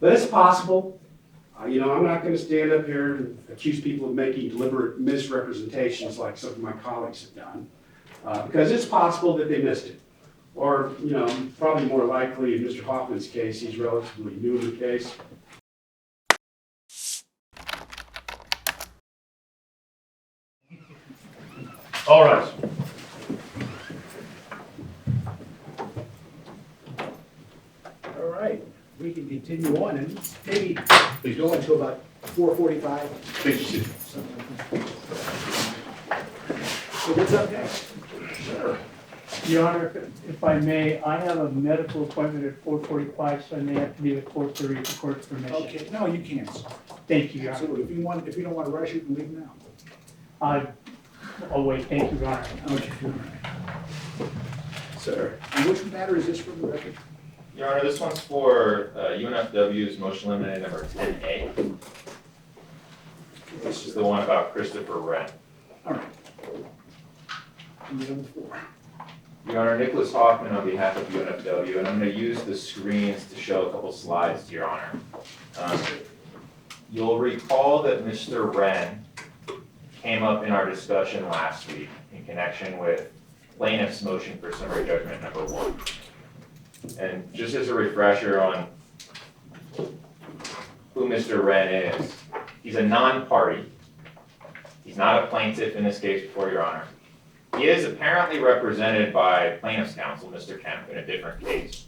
But it's possible. I'm not going to stand up here and accuse people of making deliberate misrepresentations like some of my colleagues have done, because it's possible that they missed it. Or, probably more likely in Mr. Hoffman's case, he's relatively new in the case. All right. All right, we can continue on and maybe go until about 4:45. Please. So what's up next? Sure. Your Honor, if I may, I have a medical appointment at 4:45, so I may have to leave at 4:30 with the court's permission. Okay, no, you can't. Thank you, Your Honor. Absolutely. If you don't want to rush, you can leave now. I'll wait. Thank you, Your Honor. Okay. Sir, and which matter is this from the record? Your Honor, this one's for UNFW's motion limited number 10A. This is the one about Christopher Wren. All right. And the other four. Your Honor, Nicholas Hoffman on behalf of UNFW, and I'm going to use the screens to show a couple slides to Your Honor. You'll recall that Mr. Wren came up in our discussion last week in connection with plaintiff's motion for summary judgment number 1. And just as a refresher on who Mr. Wren is, he's a non-party. He's not a plaintiff in this case before Your Honor. He is apparently represented by plaintiff's counsel, Mr. Kemp, in a different case.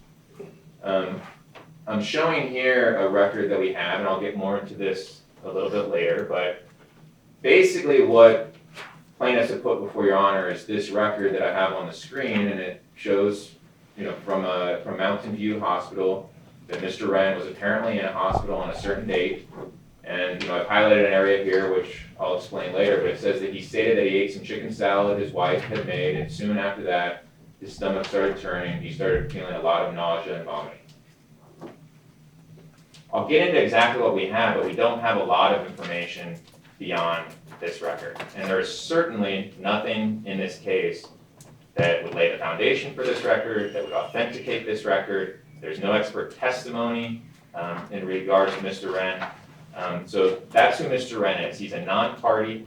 I'm showing here a record that we have, and I'll get more into this a little bit later, but basically what plaintiffs have put before Your Honor is this record that I have on the screen, and it shows, from Mountain View Hospital that Mr. Wren was apparently in a hospital on a certain date. And I've highlighted an area here, which I'll explain later, but it says that he stated that he ate some chicken salad his wife had made, and soon after that, his stomach started turning. He started feeling a lot of nausea and vomiting. I'll get into exactly what we have, but we don't have a lot of information beyond this record. And there is certainly nothing in this case that would lay the foundation for this record, that would authenticate this record. There's no expert testimony in regards to Mr. Wren. So that's who Mr. Wren is. He's a non-party,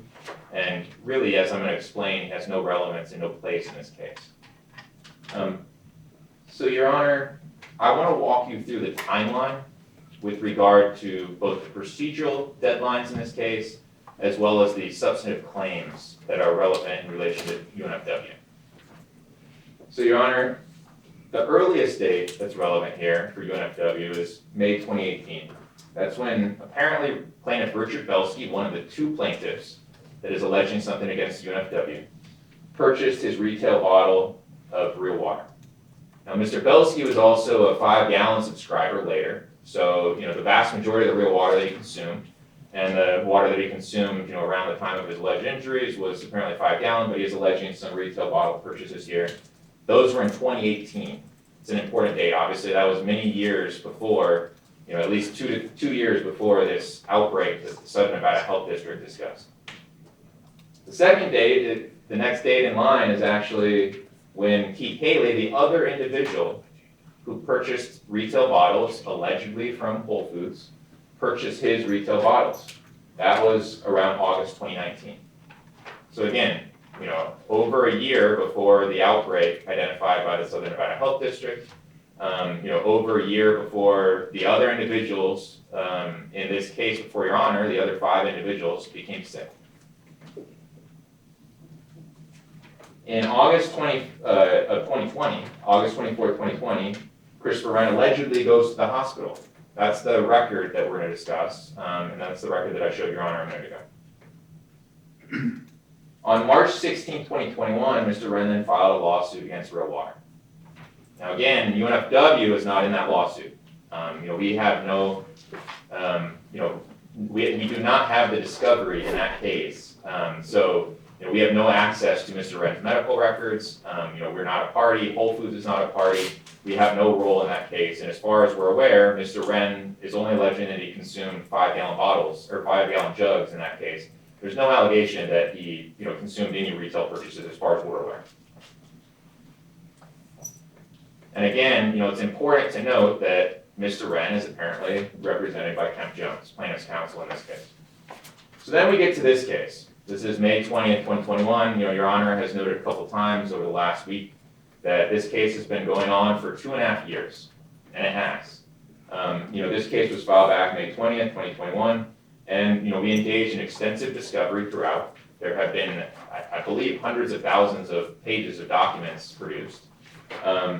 and really, as I'm going to explain, he has no relevance and no place in this case. So, Your Honor, I want to walk you through the timeline with regard to both the procedural deadlines in this case, as well as the substantive claims that are relevant in relation to UNFW. So, Your Honor, the earliest date that's relevant here for UNFW is May 2018. That's when apparently plaintiff Richard Belsky, one of the 2 plaintiffs that is alleging something against UNFW, purchased his retail bottle of real water. Now, Mr. Belsky was also a 5-gallon subscriber later, so the vast majority of the real water that he consumed, and the water that he consumed around the time of his alleged injuries was apparently 5-gallon, but he is alleging some retail bottle purchases here. Those were in 2018. It's an important date. Obviously, that was many years before, at least two years before this outbreak that the Southern Nevada Health District discussed. The second date, the next date in line, is actually when Keith Haley, the other individual who purchased retail bottles, allegedly from Whole Foods, purchased his retail bottles. That was around August 2019. So again, over a year before the outbreak identified by the Southern Nevada Health District, over a year before the other individuals, in this case, before Your Honor, the other 5 individuals became sick. In August 2020, August 24, 2020, Christopher Wren allegedly goes to the hospital. That's the record that we're going to discuss, and that's the record that I showed Your Honor a minute ago. On March 16, 2021, Mr. Wren then filed a lawsuit against Real Water. Now again, UNFW is not in that lawsuit. We have no, we do not have the discovery in that case. So we have no access to Mr. Wren's medical records. We're not a party. Whole Foods is not a party. We have no role in that case. And as far as we're aware, Mr. Wren is only alleging that he consumed 5-gallon bottles or 5-gallon jugs in that case. There's no allegation that he, consumed any retail purchases as far as we're aware. And again, it's important to note that Mr. Wren is apparently represented by Kemp Jones, plaintiff's counsel in this case. So then we get to this case. This is May 20th, 2021. Your Honor has noted a couple times over the last week that this case has been going on for 2.5 years, and it has. This case was filed back May 20th, 2021, and we engaged in extensive discovery throughout. There have been, I believe, hundreds of thousands of pages of documents produced.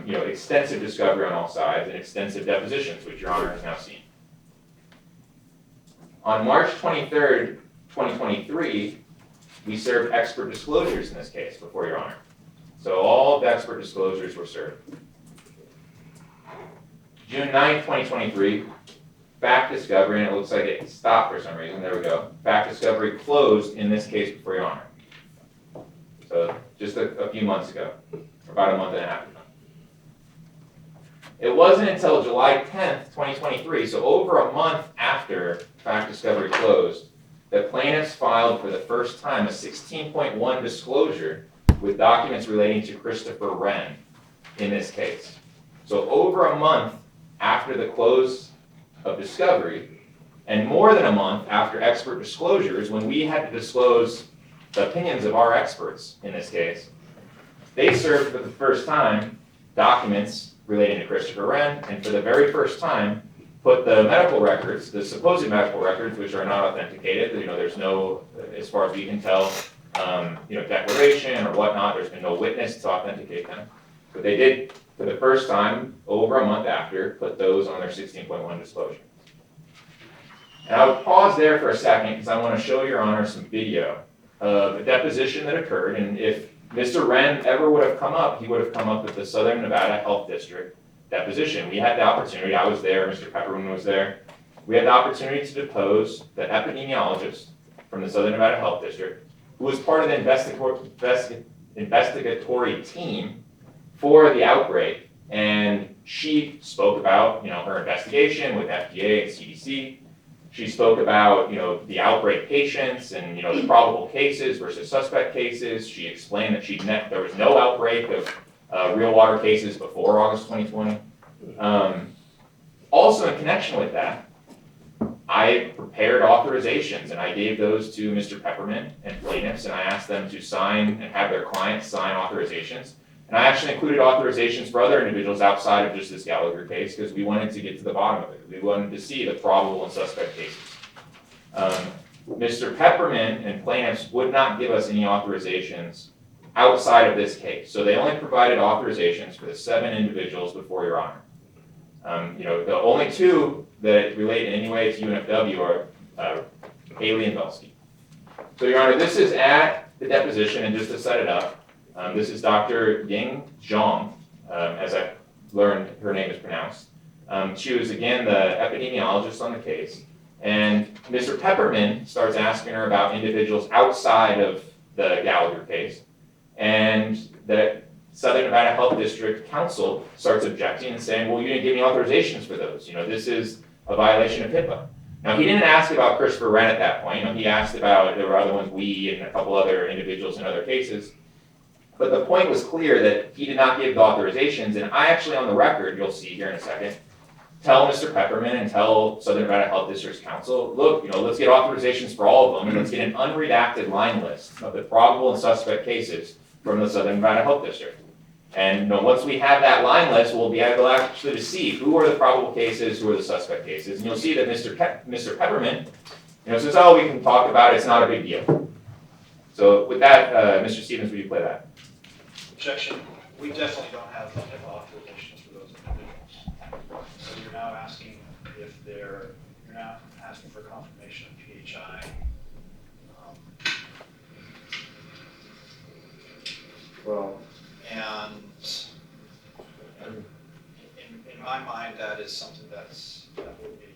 Extensive discovery on all sides and extensive depositions, which Your Honor has now seen. On March 23rd, 2023, we served expert disclosures in this case before Your Honor. So all of the expert disclosures were served. June 9th, 2023, fact discovery, and it looks like it stopped for some reason. There we go. Fact discovery closed in this case before Your Honor. So just a few months ago, or about a month and a half ago. It wasn't until July 10th, 2023, so over a month after fact discovery closed, that plaintiffs filed for the first time a 16.1 disclosure with documents relating to Christopher Wren in this case. So over a month after the close of discovery, and more than a month after expert disclosures, when we had to disclose the opinions of our experts in this case, they served for the first time documents relating to Christopher Wren, and for the very first time, put the medical records, the supposed medical records, which are not authenticated, there's no, as far as we can tell, declaration or whatnot, there's been no witness to authenticate them. But they did, for the first time, over a month after, put those on their 16.1 disclosure. And I would pause there for a second, because I want to show Your Honor some video of a deposition that occurred, and if Mr. Wren ever would have come up, he would have come up at the Southern Nevada Health District deposition. We had the opportunity, I was there, Mr. Pepperman was there. We had the opportunity to depose the epidemiologist from the Southern Nevada Health District, who was part of the investigatory team for the outbreak. And she spoke about, her investigation with FDA and CDC. She spoke about, the outbreak patients and, the probable cases versus suspect cases. She explained that there was no outbreak of real water cases before August 2020. Also in connection with that, I prepared authorizations and I gave those to Mr. Pepperman and plaintiffs, and I asked them to sign and have their clients sign authorizations. And I actually included authorizations for other individuals outside of just this Gallagher case, because we wanted to get to the bottom of it. We wanted to see the probable and suspect cases. Mr. Pepperman and plaintiffs would not give us any authorizations outside of this case. So they only provided authorizations for the 7 individuals before Your Honor. The only 2 that relate in any way to UNFW are Haley and Belsky. So Your Honor, this is at the deposition, and just to set it up, this is Dr. Ying Zhang, as I learned her name is pronounced. She was, again, the epidemiologist on the case. And Mr. Pepperman starts asking her about individuals outside of the Gallagher case. And the Southern Nevada Health District Council starts objecting and saying, well, you didn't give me authorizations for those. This is a violation of HIPAA. Now, he didn't ask about Christopher Wren at that point. He asked about, there were other ones, we and a couple other individuals in other cases. But the point was clear that he did not give the authorizations, and I actually, on the record, you'll see here in a second, tell Mr. Pepperman and tell Southern Nevada Health District's counsel, look, let's get authorizations for all of them, and let's get an unredacted line list of the probable and suspect cases from the Southern Nevada Health District. And once we have that line list, we'll be able actually to see who are the probable cases, who are the suspect cases, and you'll see that Mr. Pepperman, says, oh, we can talk about it, it's not a big deal. So with that, Mr. Stevens, will you play that? Objection. We definitely don't have HIPAA authorizations for those individuals. So you're now asking you're now asking for confirmation of PHI. And in my mind, that is something that would be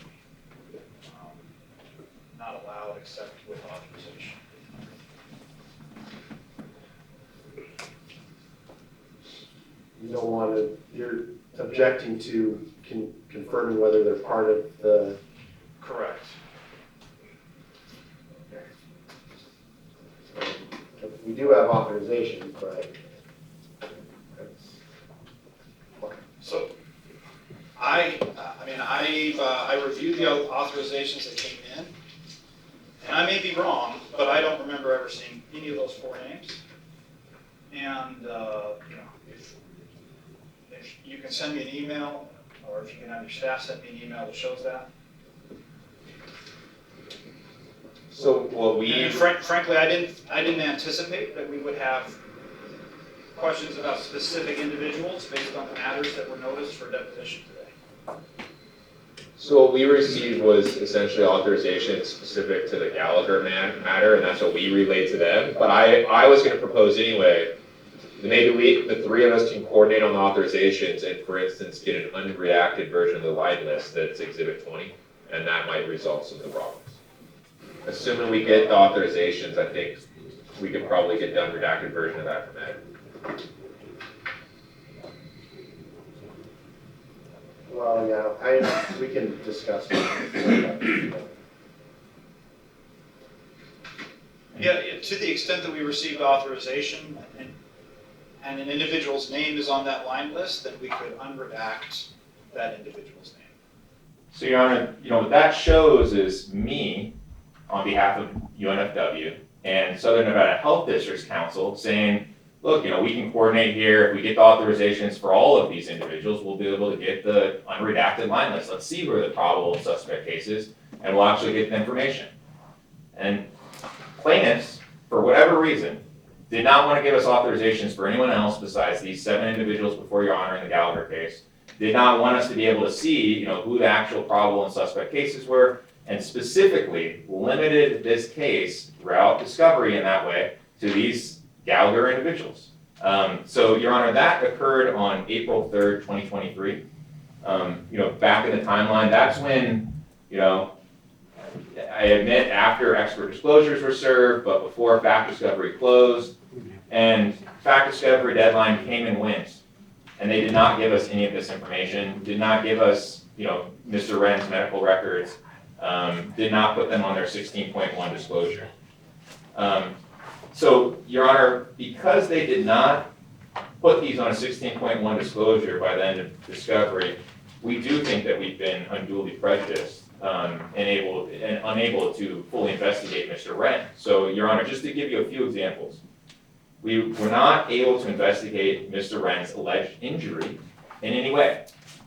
not allowed except with authorization. You don't want to, you're objecting to confirming whether they're part of the... Correct. We do have authorization, but... So I reviewed the authorizations that came in, and I may be wrong, but I don't remember ever seeing any of those 4 names. And, if you can send me an email, or if you can have your staff send me an email that shows that. So, well, And frankly, I didn't anticipate that we would have questions about specific individuals based on the matters that were noticed for deposition today. So what we received was essentially authorization specific to the Gallagher matter, and that's what we relayed to them. But I was going to propose anyway, maybe the 3 of us can coordinate on the authorizations and, for instance, get an unredacted version of the line list that's Exhibit 20, and that might resolve some of the problems. Assuming we get the authorizations, I think we could probably get the unredacted version of that from Ed. Well, yeah, we can discuss that. Yeah, to the extent that we received authorization and an individual's name is on that line list, then we could unredact that individual's name. So, Your Honor, what that shows is me, on behalf of UNFW and Southern Nevada Health District's counsel, saying, look, we can coordinate here. If we get the authorizations for all of these individuals, we'll be able to get the unredacted line list. Let's see where the probable suspect case is, and we'll actually get the information. And plaintiffs, for whatever reason, did not want to give us authorizations for anyone else besides these 7 individuals before Your Honor in the Gallagher case. Did not want us to be able to see, who the actual probable and suspect cases were, and specifically limited this case throughout discovery in that way to these Gallagher individuals. So, Your Honor, that occurred on April 3rd, 2023. Back in the timeline, that's when, I admit after expert disclosures were served, but before fact discovery closed, and fact discovery deadline came and went, and they did not give us any of this information, did not give us, Mr. Wren's medical records, did not put them on their 16.1 disclosure. So, Your Honor, because they did not put these on a 16.1 disclosure by the end of discovery, we do think that we've been unduly prejudiced and unable to fully investigate Mr. Wren. So, Your Honor, just to give you a few examples, we were not able to investigate Mr. Wren's alleged injury in any way.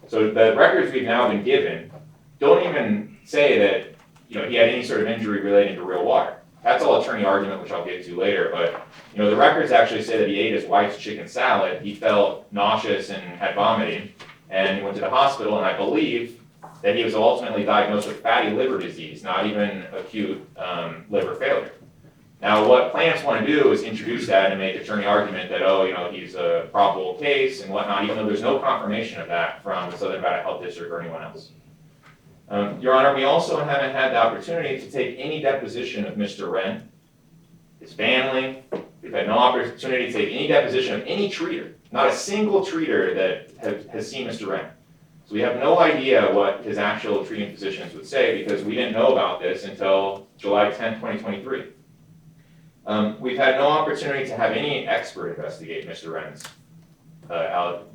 So the records we've now been given don't even say that he had any sort of injury relating to real water. That's all attorney argument, which I'll get to later. But the records actually say that he ate his wife's chicken salad. He felt nauseous and had vomiting, and he went to the hospital. And I believe that he was ultimately diagnosed with fatty liver disease, not even acute liver failure. Now, what plaintiffs want to do is introduce that and make attorney argument that, he's a probable case and whatnot, even though there's no confirmation of that from the Southern Nevada Health District or anyone else. Your Honor, we also haven't had the opportunity to take any deposition of Mr. Wren, his family. We've had no opportunity to take any deposition of any treater, not a single treater that has seen Mr. Wren. So we have no idea what his actual treating physicians would say because we didn't know about this until July 10, 2023. We've had no opportunity to have any expert investigate Mr. Wren's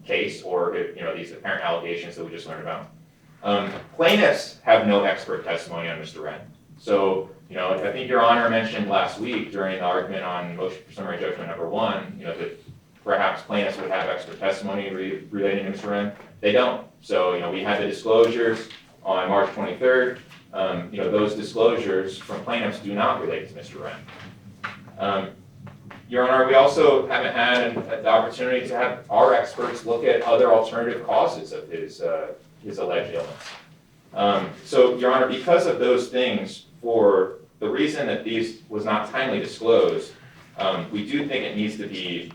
case or these apparent allegations that we just learned about. Plaintiffs have no expert testimony on Mr. Wren. So, I think Your Honor mentioned last week during the argument on motion for summary judgment number 1, that perhaps plaintiffs would have expert testimony relating to Mr. Wren. They don't. So, we had the disclosures on March 23rd. Those disclosures from plaintiffs do not relate to Mr. Wren. Your Honor, we also haven't had the opportunity to have our experts look at other alternative causes of his alleged illness. So, Your Honor, because of those things, for the reason that these was not timely disclosed, we do think it needs to be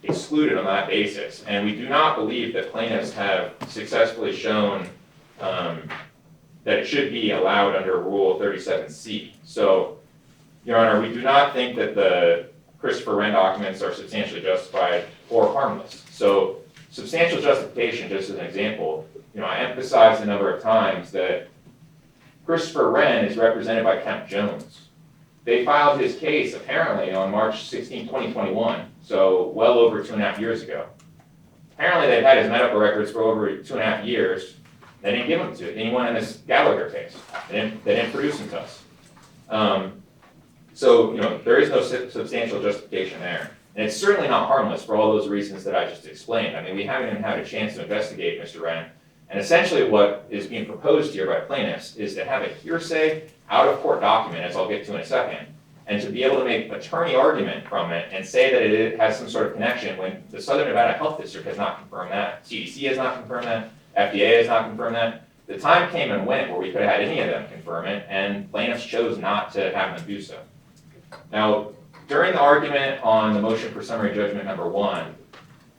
excluded on that basis. And we do not believe that plaintiffs have successfully shown that it should be allowed under Rule 37C. So, Your Honor, we do not think that the Christopher Wren documents are substantially justified or harmless. So, substantial justification, just as an example, I emphasized a number of times that Christopher Wren is represented by Kemp Jones. They filed his case apparently on March 16, 2021, so well over 2.5 years ago. Apparently, they've had his medical records for over 2.5 years. They didn't give them to anyone in this Gallagher case. They didn't produce them to us. So, there is no substantial justification there. And it's certainly not harmless for all those reasons that I just explained. I mean, we haven't even had a chance to investigate Mr. Wren. And essentially what is being proposed here by plaintiffs is to have a hearsay out-of-court document, as I'll get to in a second, and to be able to make attorney argument from it and say that it has some sort of connection when the Southern Nevada Health District has not confirmed that, CDC has not confirmed that, FDA has not confirmed that. The time came and went where we could have had any of them confirm it, and plaintiffs chose not to have them do so. Now, during the argument on the motion for summary judgment number 1,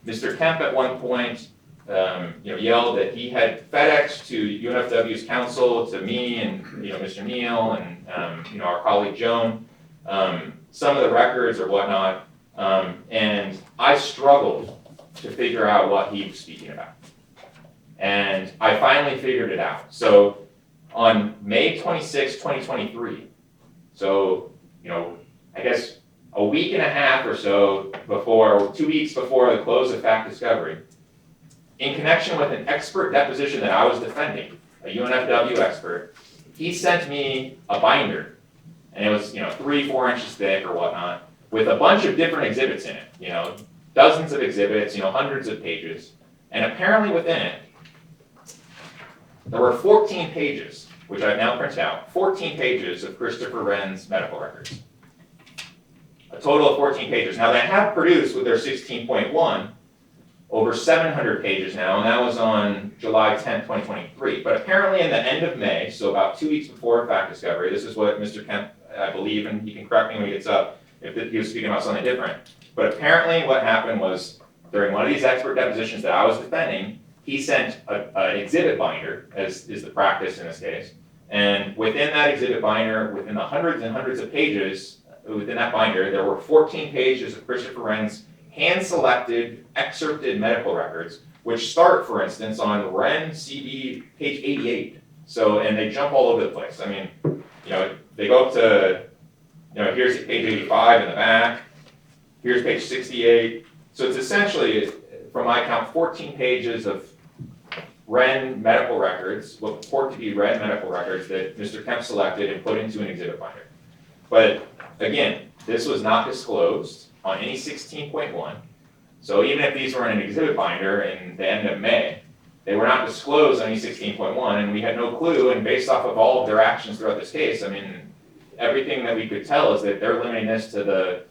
Mr. Kemp at one point yelled that he had FedEx to UNFW's counsel, to me and Mr. Neal and our colleague Joan, some of the records or whatnot, and I struggled to figure out what he was speaking about. And I finally figured it out. So on May 26, 2023, so I guess a week and a half or so before, 2 weeks before the close of fact discovery, in connection with an expert deposition that I was defending, a UNFW expert, he sent me a binder, and it was 3-4 inches thick or whatnot, with a bunch of different exhibits in it, dozens of exhibits, hundreds of pages, and apparently within it, there were 14 pages, which I've now printed out, 14 pages of Christopher Wren's medical records. A total of 14 pages. Now, they have produced with their 16.1 over 700 pages now, and that was on July 10, 2023. But apparently in the end of May, so about 2 weeks before fact discovery, this is what Mr. Kemp, I believe, and he can correct me when he gets up if he was speaking about something different. But apparently what happened was, during one of these expert depositions that I was defending, he sent an exhibit binder, as is the practice in this case, and within that exhibit binder, within the hundreds and hundreds of pages within that binder, there were 14 pages of Christopher Wren's hand-selected, excerpted medical records, which start, for instance, on Wren CD page 88. So, and they jump all over the place. I mean, they go up to, here's page 85 in the back, here's page 68. So it's essentially, from my count, 14 pages of Wren medical records, what purport to be Wren medical records that Mr. Kemp selected and put into an exhibit binder. But again, this was not disclosed on any 16.1. So even if these were in an exhibit binder in the end of May, they were not disclosed on any 16.1, and we had no clue. And based off of all of their actions throughout this case, I mean, everything that we could tell is that they're limiting this to the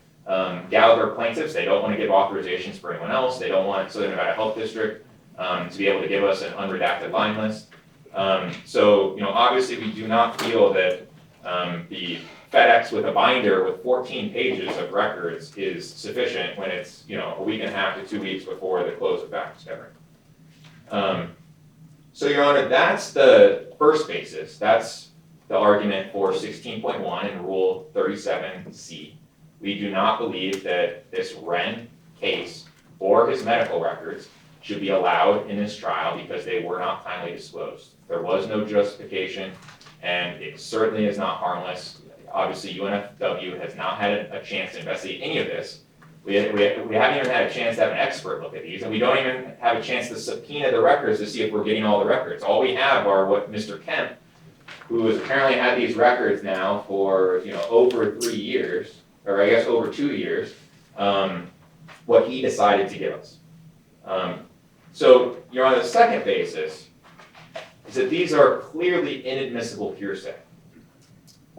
Gallagher plaintiffs. They don't want to give authorizations for anyone else. They don't want Southern Nevada Health District to be able to give us an unredacted line list. So, obviously we do not feel that the FedEx with a binder with 14 pages of records is sufficient when it's, a week and a half to 2 weeks before the close of fact discovery. So, Your Honor, that's the first basis. That's the argument for 16.1 in Rule 37C. We do not believe that this Wren case or his medical records should be allowed in this trial because they were not timely disclosed. There was no justification, and it certainly is not harmless. Obviously, UNFW has not had a chance to investigate any of this. We haven't even had a chance to have an expert look at these, and we don't even have a chance to subpoena the records to see if we're getting all the records. All we have are what Mr. Kemp, who has apparently had these records now for over 3 years, or I guess over 2 years, what he decided to give us. So, Your Honor, the second basis is that these are clearly inadmissible hearsay.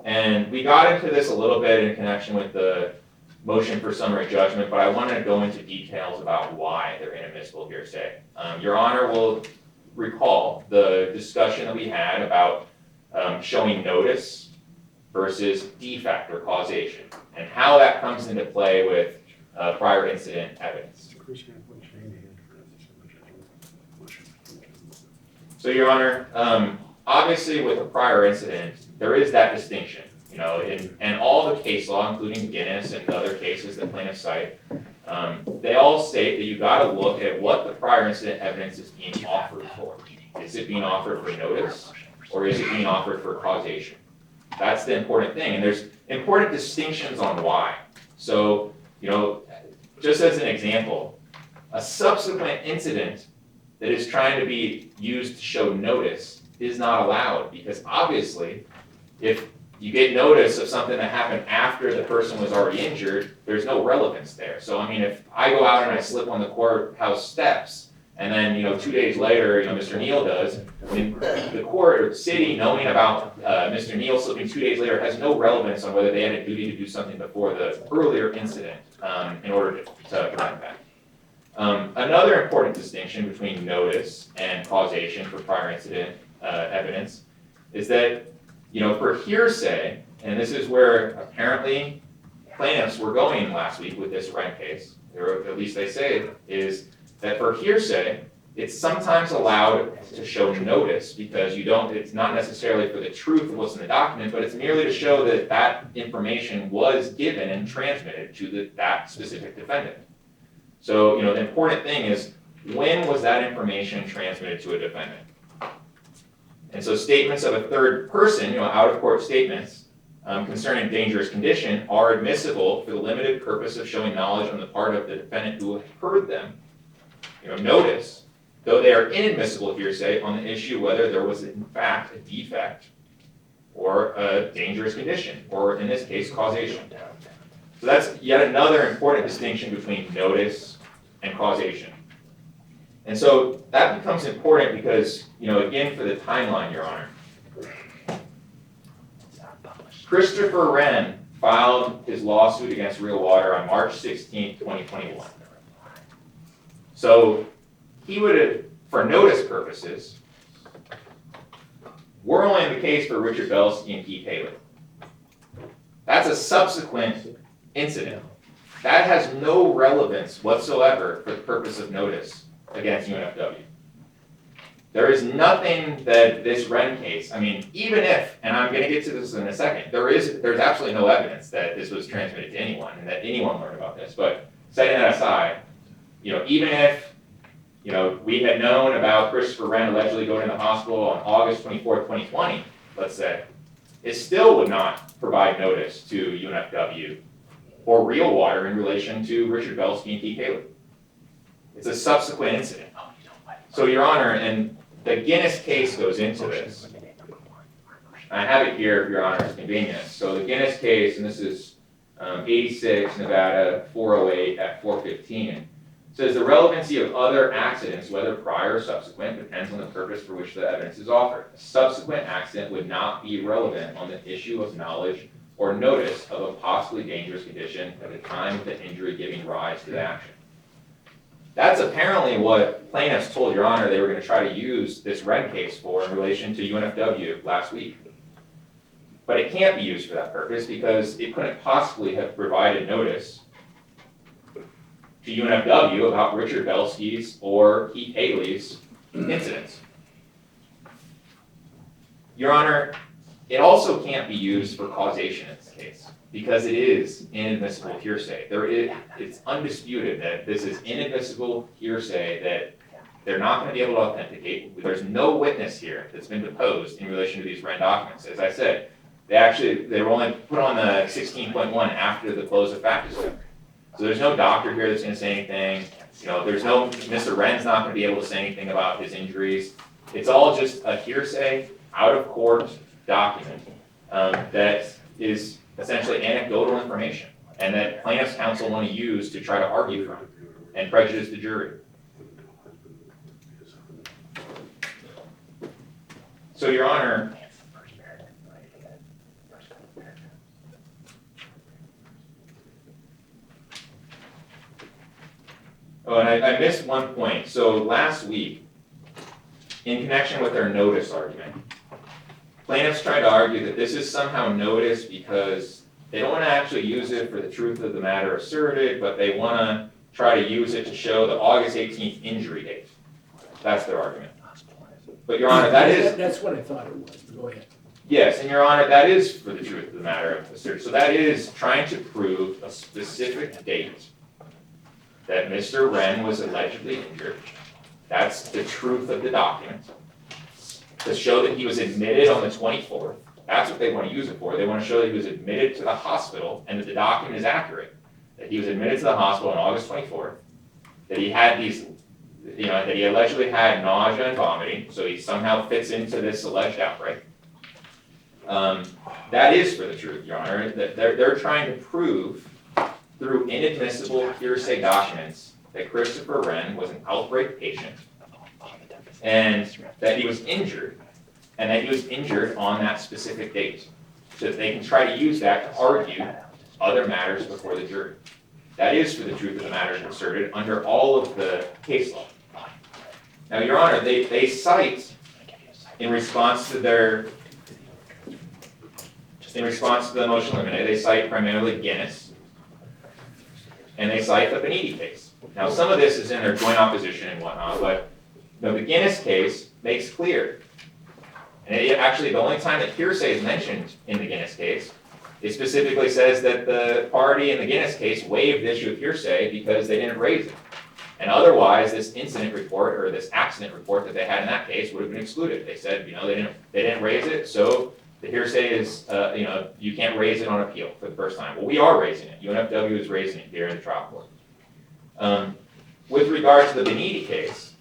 And we got into this a little bit in connection with the motion for summary judgment, but I wanted to go into details about why they're inadmissible hearsay. Your Honor will recall the discussion that we had about showing notice versus defect or causation, and how that comes into play with prior incident evidence. So, Your Honor, obviously with a prior incident, there is that distinction. In all the case law, including Guinness and other cases that plaintiffs cite, they all state that you got to look at what the prior incident evidence is being offered for. Is it being offered for notice, or is it being offered for causation? That's the important thing, and there's important distinctions on why. So, just as an example, A subsequent incident that is trying to be used to show notice is not allowed, because obviously, if you get notice of something that happened after the person was already injured, there's no relevance there. So I mean, if I go out and I slip on the courthouse steps, and then, 2 days later, Mr. Neal does, I mean, the court or the city knowing about Mr. Neal slipping 2 days later has no relevance on whether they had a duty to do something before the earlier incident in order to prevent that. Another important distinction between notice and causation for prior incident evidence is that, for hearsay, and this is where apparently plaintiffs were going last week with this Wren case, or at least they say, is that for hearsay, it's sometimes allowed to show notice because it's not necessarily for the truth of what's in the document, but it's merely to show that that information was given and transmitted to that specific defendant. So, the important thing is, when was that information transmitted to a defendant? And so statements of a third person, out-of-court statements concerning dangerous condition are admissible for the limited purpose of showing knowledge on the part of the defendant who heard them. Notice, though they are inadmissible hearsay on the issue whether there was in fact a defect or a dangerous condition, or in this case, causation. So that's yet another important distinction between notice and causation. And so that becomes important because, again, for the timeline, Your Honor, Christopher Wren filed his lawsuit against Real Water on March 16, 2021. So he would have, for notice purposes, we're only in the case for Richard Belsky and Keith Haley. That's a subsequent incident. That has no relevance whatsoever for the purpose of notice against UNFW. There is nothing that this Wren case, even if, and I'm going to get to this in a second, there's absolutely no evidence that this was transmitted to anyone and that anyone learned about this, but setting that aside, even if, we had known about Christopher Wren allegedly going to the hospital on August 24, 2020, let's say, it still would not provide notice to UNFW or Real Water in relation to Richard Belsky and Keith Haley. It's a subsequent incident. So, Your Honor, and the Guinness case goes into this. I have it here, Your Honor's convenience. So the Guinness case, and this is 86 Nevada 408 at 415, says the relevancy of other accidents, whether prior or subsequent, depends on the purpose for which the evidence is offered. A subsequent accident would not be relevant on the issue of knowledge or notice of a possibly dangerous condition at the time of the injury giving rise to the action. That's apparently what plaintiffs told Your Honor they were going to try to use this Wren case for in relation to UNFW last week. But it can't be used for that purpose because it couldn't possibly have provided notice to UNFW about Richard Belsky's or Keith Haley's incidents. Your Honor, it also can't be used for causation in this case because it is inadmissible hearsay. It's undisputed that this is inadmissible hearsay that they're not going to be able to authenticate. There's no witness here that's been deposed in relation to these Wren documents. As I said, they were only put on the 16.1 after the close of fact discovery. So there's no doctor here that's going to say anything. Mr. Wren's not going to be able to say anything about his injuries. It's all just a hearsay, out-of-court document that is essentially anecdotal information and that plaintiff's counsel want to use to try to argue from and prejudice the jury. So, Your Honor, and I missed one point. So last week, in connection with their notice argument, plaintiffs tried to argue that this is somehow notice because they don't want to actually use it for the truth of the matter asserted, but they want to try to use it to show the August 18th injury date. That's their argument. But Your Honor, That's what I thought it was, but go ahead. Yes, and Your Honor, that is for the truth of the matter asserted. So that is trying to prove a specific date that Mr. Wren was allegedly injured. That's the truth of the document. To show that he was admitted on the 24th. That's what they want to use it for. They want to show that he was admitted to the hospital and that the document is accurate. That he was admitted to the hospital on August 24th. that he had these, that he allegedly had nausea and vomiting, so he somehow fits into this alleged outbreak. That is for the truth, Your Honor. That they're trying to prove through inadmissible hearsay documents that Christopher Wren was an outbreak patient and that he was injured, and that he was injured on that specific date, so that they can try to use that to argue other matters before the jury. That is for the truth of the matter asserted under all of the case law. Now, Your Honor, they cite, in response to the motion to eliminate, they cite primarily Guinness, and they cite the Beniti case. Now, some of this is in their joint opposition and whatnot, but the Guinness case makes clear, and actually the only time that hearsay is mentioned in the Guinness case, it specifically says that the party in the Guinness case waived the issue of hearsay because they didn't raise it. And otherwise, this incident report or this accident report that they had in that case would have been excluded. They said, they didn't raise it, so the hearsay is, you can't raise it on appeal for the first time. Well, we are raising it. UNFW is raising it here in the trial court. With regard to the Beniti case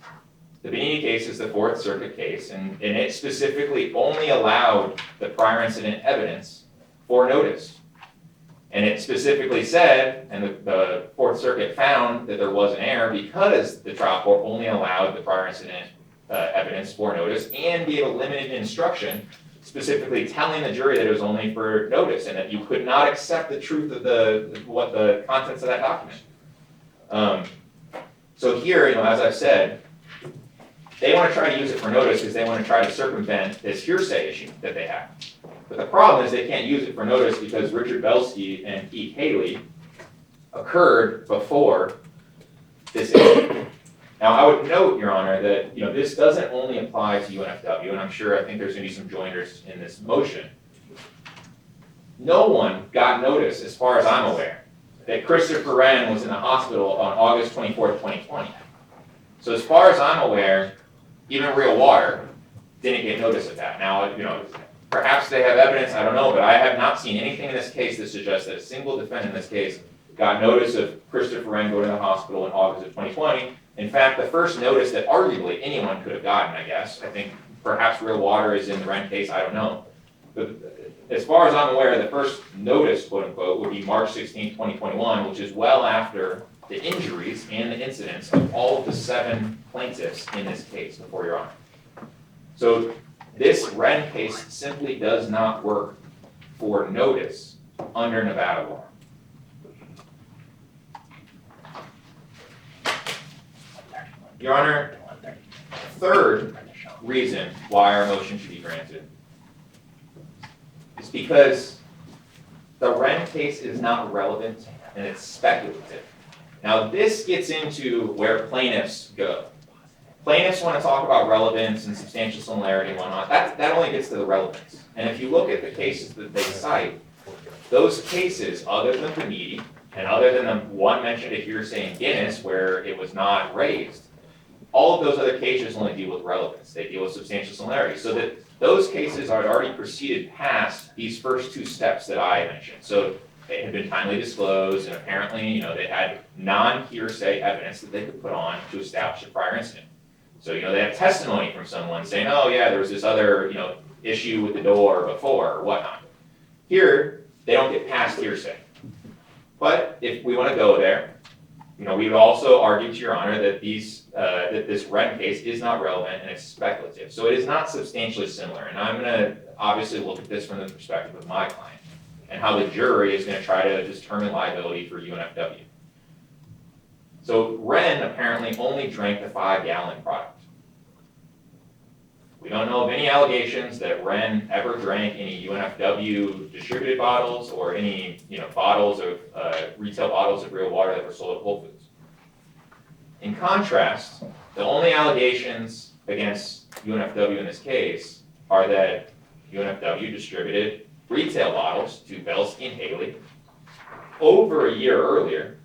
is the Fourth Circuit case, and it specifically only allowed the prior incident evidence for notice. And it specifically said, and the Fourth Circuit found that there was an error because the trial court only allowed the prior incident evidence for notice and gave a limited instruction specifically telling the jury that it was only for notice and that you could not accept the truth of what the contents of that document. So here, as I've said, they want to try to use it for notice because they want to try to circumvent this hearsay issue that they have. But the problem is they can't use it for notice because Richard Belsky and Pete Haley occurred before this issue. Now, I would note, Your Honor, that this doesn't only apply to UNFW, and I think there's going to be some joiners in this motion. No one got notice, as far as I'm aware, that Christopher Wren was in the hospital on August 24th, 2020. So as far as I'm aware, even Real Water didn't get notice of that. Now, perhaps they have evidence, I don't know, but I have not seen anything in this case that suggests that a single defendant in this case got notice of Christopher Wren going to the hospital in August of 2020. In fact, the first notice that arguably anyone could have gotten, I guess, I think perhaps Real Water is in the Wren case, I don't know. But as far as I'm aware, the first notice, quote unquote, would be March 16, 2021, which is well after the injuries and the incidents of all of the 7 plaintiffs in this case, before Your Honor. So this Wren case simply does not work for notice under Nevada law. Your Honor, third reason why our motion should be granted is because the Wren case is not relevant and it's speculative. Now, this gets into where plaintiffs go. Plaintiffs want to talk about relevance and substantial similarity and whatnot. That only gets to the relevance. And if you look at the cases that they cite, those cases, other than Beniti, and other than the one mentioned at hearsay in Guinness where it was not raised, all of those other cases only deal with relevance. They deal with substantial similarity. So that those cases are already proceeded past these first 2 steps that I mentioned. So they had been timely disclosed, and apparently, they had non-hearsay evidence that they could put on to establish a prior incident. So, they have testimony from someone saying, oh yeah, there was this other, issue with the door before or whatnot. Here, they don't get past hearsay. But if we want to go there, we would also argue to Your Honor that that this Wren case is not relevant and it's speculative. So it is not substantially similar. And I'm going to obviously look at this from the perspective of my client and how the jury is going to try to determine liability for UNFW. So Wren apparently only drank the 5-gallon product. We don't know of any allegations that Wren ever drank any UNFW distributed bottles or any bottles of retail bottles of Real Water that were sold at Whole Foods. In contrast, the only allegations against UNFW in this case are that UNFW distributed retail bottles to Belsky and Haley over a year earlier,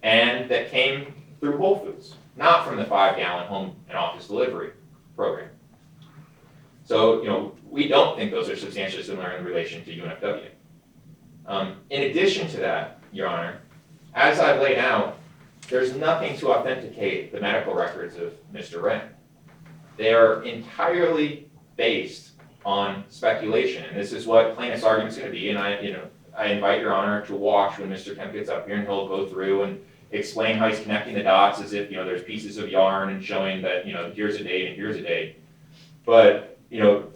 and that came through Whole Foods, not from the 5-gallon home and office delivery program. So, we don't think those are substantially similar in relation to UNFW. In addition to that, Your Honor, as I've laid out, there's nothing to authenticate the medical records of Mr. Wren. They are entirely based on speculation, and this is what plaintiff's argument is going to be. And I invite Your Honor to watch when Mr. Kemp gets up here, and he'll go through and explain how he's connecting the dots as if there's pieces of yarn and showing that here's a date and here's a date. But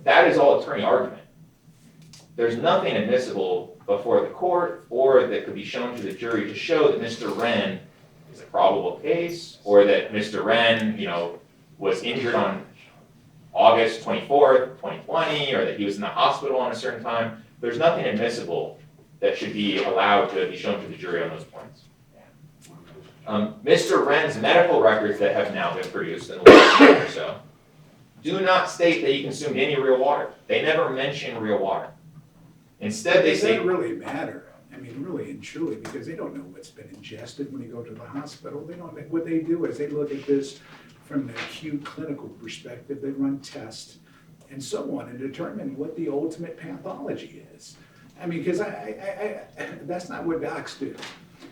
that is all attorney argument. There's nothing admissible before the court or that could be shown to the jury to show that Mr. Wren is a probable case, or that Mr. Wren, was injured on August 24th, 2020, or that he was in the hospital on a certain time. There's nothing admissible that should be allowed to be shown to the jury on those points. Mr. Wren's medical records that have now been produced in the last year or so do not state that he consumed any real water. They never mention real water. Instead, they Does say, that really matter? I mean, really and truly, because they don't know what's been ingested when you go to the hospital. They don't. What they do is they look at this from an acute clinical perspective. They run tests and so on and determine what the ultimate pathology is. I mean, because that's not what docs do.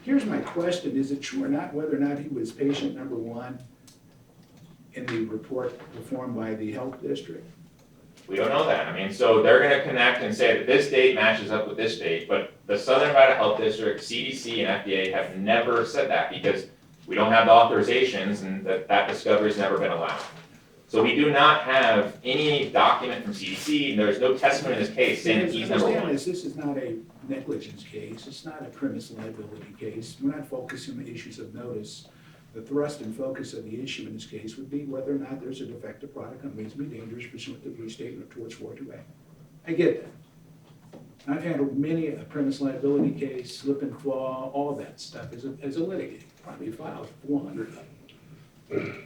Here's my question: is it true or not whether or not he was patient number one in the report performed by the health district? we don't know that. I mean, so they're going to connect and say that this date matches up with this date, but the Southern Nevada Health District, CDC, and FDA have never said that because we don't have the authorizations and that discovery has never been allowed. So we do not have any document from CDC, and there's no testimony in this case saying that he's number one. This is not a negligence case. It's not a premise liability case. We're not focusing on the issues of notice. The thrust and focus of the issue in this case would be whether or not there's a defective product and reasonably dangerous pursuant to the restatement of torts 428. I get that. I've handled many a premise liability case, slip and fall, all of that stuff as a litigator. Probably filed 400 of them.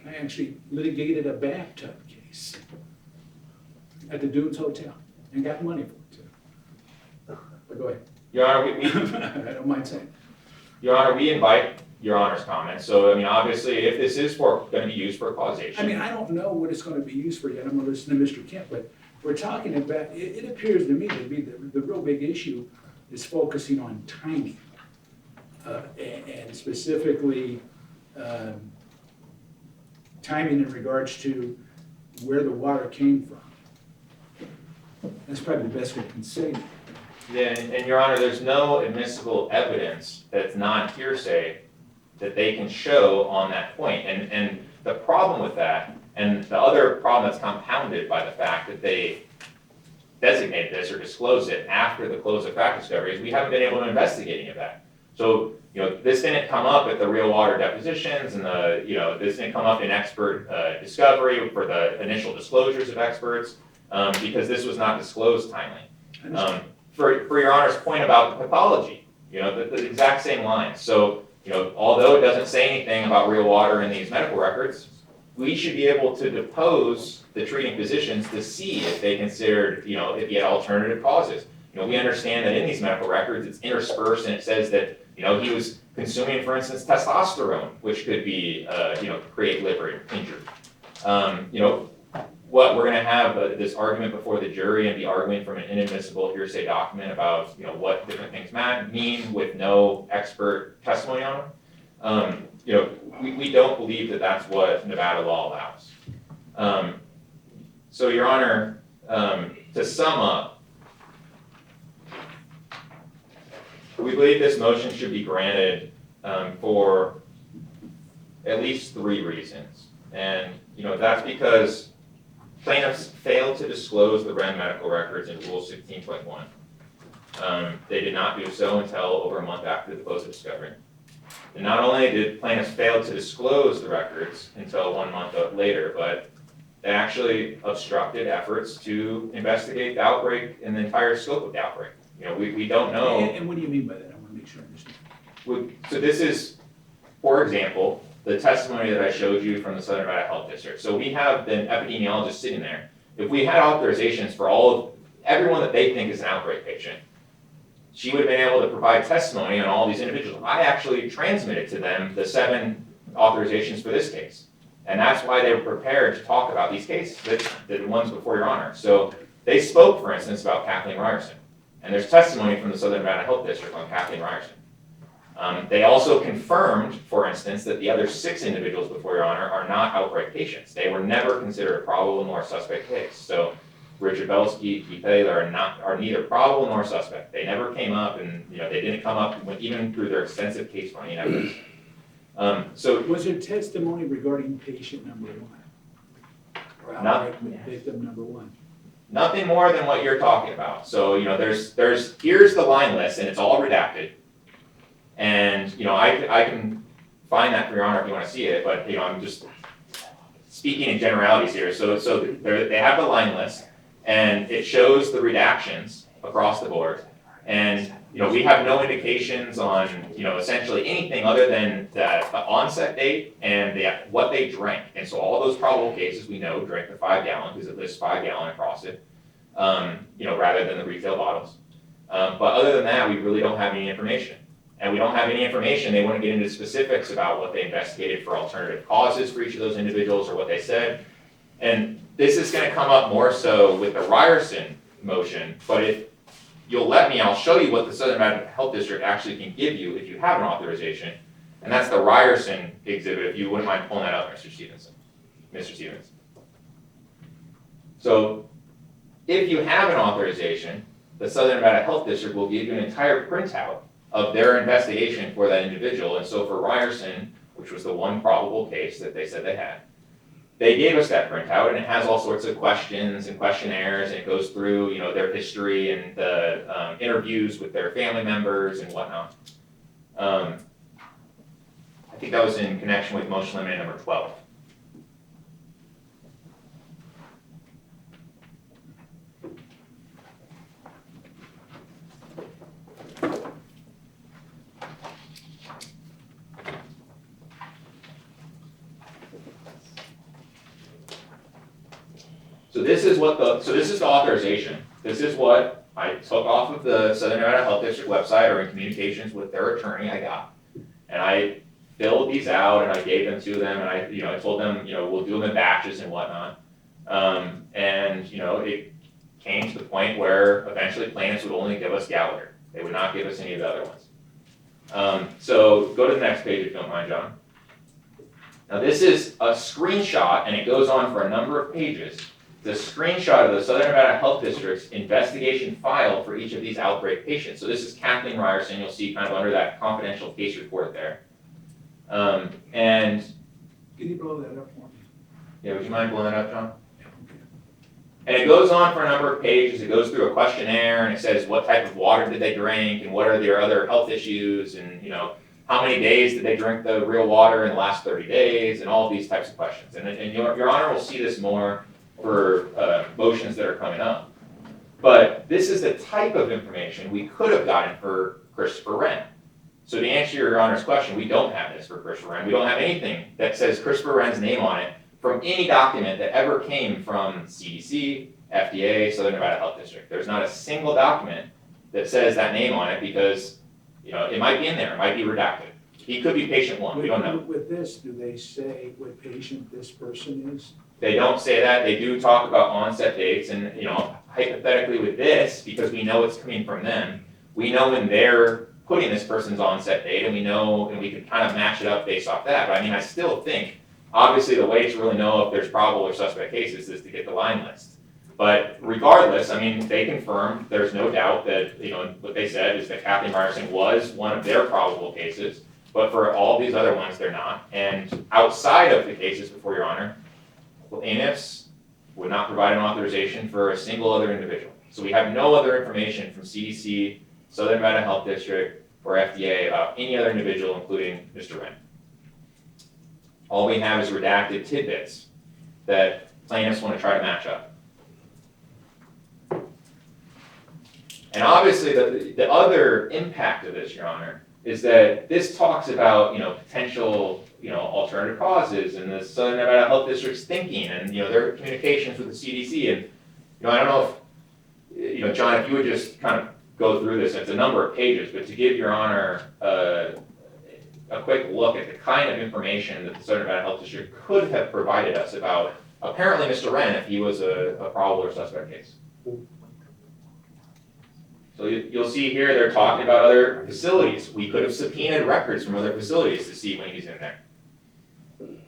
I actually litigated a bathtub case at the Dunes Hotel and got money for it too. But go ahead. Your Honor, I don't mind saying. Your Honor, we invite Your Honor's comments. So, I mean, obviously, if this is going to be used for causation. I mean, I don't know what it's going to be used for yet. I'm going to listen to Mr. Kemp, but we're talking about, it appears to me to be the real big issue is focusing on timing. And specifically, timing in regards to where the water came from. That's probably the best we can say. Yeah, and Your Honor, there's no admissible evidence that's not hearsay that they can show on that point. And the problem with that, and the other problem that's compounded by the fact that they designated this or disclosed it after the close of fact discovery, is we haven't been able to investigate any of that. So, this didn't come up at the real water depositions, and this didn't come up in expert discovery for the initial disclosures of experts, because this was not disclosed timely. For Your Honor's point about the pathology, the exact same lines. So, although it doesn't say anything about real water in these medical records, we should be able to depose the treating physicians to see if they considered, if he had alternative causes. We understand that in these medical records, it's interspersed and it says that, he was consuming, for instance, testosterone, which could be, create liver injury. What we're going to have this argument before the jury and be arguing from an inadmissible hearsay document about, what different things mean with no expert testimony on them. We don't believe that that's what Nevada law allows. So, Your Honor, to sum up, we believe this motion should be granted for at least 3 reasons. And, that's because plaintiffs failed to disclose the Wren medical records in Rule 16.1. They did not do so until over a month after the close of discovery. And not only did plaintiffs fail to disclose the records until 1 month later, but they actually obstructed efforts to investigate the outbreak and the entire scope of the outbreak. We don't know. And what do you mean by that? I want to make sure I understand. So this is, for example, the testimony that I showed you from the Southern Nevada Health District. So we have an epidemiologist sitting there. If we had authorizations for everyone that they think is an outbreak patient, she would have been able to provide testimony on all these individuals. I actually transmitted to them the 7 authorizations for this case. And that's why they were prepared to talk about these cases, the ones before Your Honor. So they spoke, for instance, about Kathleen Ryerson. And there's testimony from the Southern Nevada Health District on Kathleen Ryerson. They also confirmed, for instance, that the other 6 individuals before your honor are not outright patients. They were never considered a probable nor suspect case. So Richard Belsky, Keith Taylor are neither probable nor suspect. They never came up, and they didn't come up even through their extensive case finding evidence. So Was there testimony regarding patient number 1? Or outright victim number 1? nothing more than what you're talking about. So here's the line list, and it's all redacted. And I can find that for your honor if you want to see it, but I'm just speaking in generalities here. So they have the line list, and it shows the redactions across the board. And we have no indications on essentially anything other than the onset date and what they drank. And so all those probable cases we know drank the 5 gallon, because it lists 5 gallon across it, rather than the retail bottles. But other than that, we really don't have any information. And we don't have any information. They wouldn't get into specifics about what they investigated for alternative causes for each of those individuals or what they said. And this is going to come up more so with the Ryerson motion, but if you'll let me, I'll show you what the Southern Nevada Health District actually can give you if you have an authorization, and that's the Ryerson exhibit, if you wouldn't mind pulling that up, Mr. Stevens. So if you have an authorization, the Southern Nevada Health District will give you an entire printout of their investigation for that individual. And so for Ryerson, which was the one probable case that they said they had, they gave us that printout, and it has all sorts of questions and questionnaires, and it goes through, their history and the interviews with their family members and whatnot. I think that was in connection with motion limited number 12. So this is the authorization. This is what I took off of the Southern Nevada Health District website, or in communications with their attorney I got. And I filled these out and I gave them to them, and I told them, we'll do them in batches and whatnot. It came to the point where eventually plaintiffs would only give us Gallagher. They would not give us any of the other ones. So go to the next page if you don't mind, John. Now this is a screenshot, and it goes on for a number of pages. The screenshot of the Southern Nevada Health District's investigation file for each of these outbreak patients. So this is Kathleen Ryerson. You'll see kind of under that confidential case report there. And Can you blow that up for me? yeah, would you mind blowing that up, John? And it goes on for a number of pages. It goes through a questionnaire, and it says what type of water did they drink, and what are their other health issues, and how many days did they drink the real water in the last 30 days, and all of these types of questions. And your honor will see this more for motions that are coming up. But this is the type of information we could have gotten for Christopher Wren. So to answer your honor's question, we don't have this for Christopher Wren. We don't have anything that says Christopher Wren's name on it from any document that ever came from CDC, FDA, Southern Nevada Health District. There's not a single document that says that name on it, because it might be in there, it might be redacted. He could be patient 1, we don't know. With this, do they say what patient this person is? They don't say that. They do talk about onset dates, and hypothetically with this, because we know it's coming from them, we know when they're putting this person's onset date, and we know, and we can kind of match it up based off that. But I still think, obviously the way to really know if there's probable or suspect cases is to get the line list. But regardless, they confirmed, there's no doubt that, what they said is that Kathleen Ryerson was one of their probable cases, but for all these other ones, they're not. And outside of the cases before your honor, plaintiffs would not provide an authorization for a single other individual. So we have no other information from CDC, Southern Nevada Health District, or FDA about any other individual, including Mr. Wren. All we have is redacted tidbits that plaintiffs want to try to match up. And obviously the other impact of this, your honor, is that this talks about potential alternative causes, and the Southern Nevada Health District's thinking, and their communications with the CDC. And I don't know if John, if you would just kind of go through this. It's a number of pages, but to give your honor a quick look at the kind of information that the Southern Nevada Health District could have provided us about apparently Mr. Wren if he was a probable or suspect case. So you'll see here, they're talking about other facilities. We could have subpoenaed records from other facilities to see when he's in there.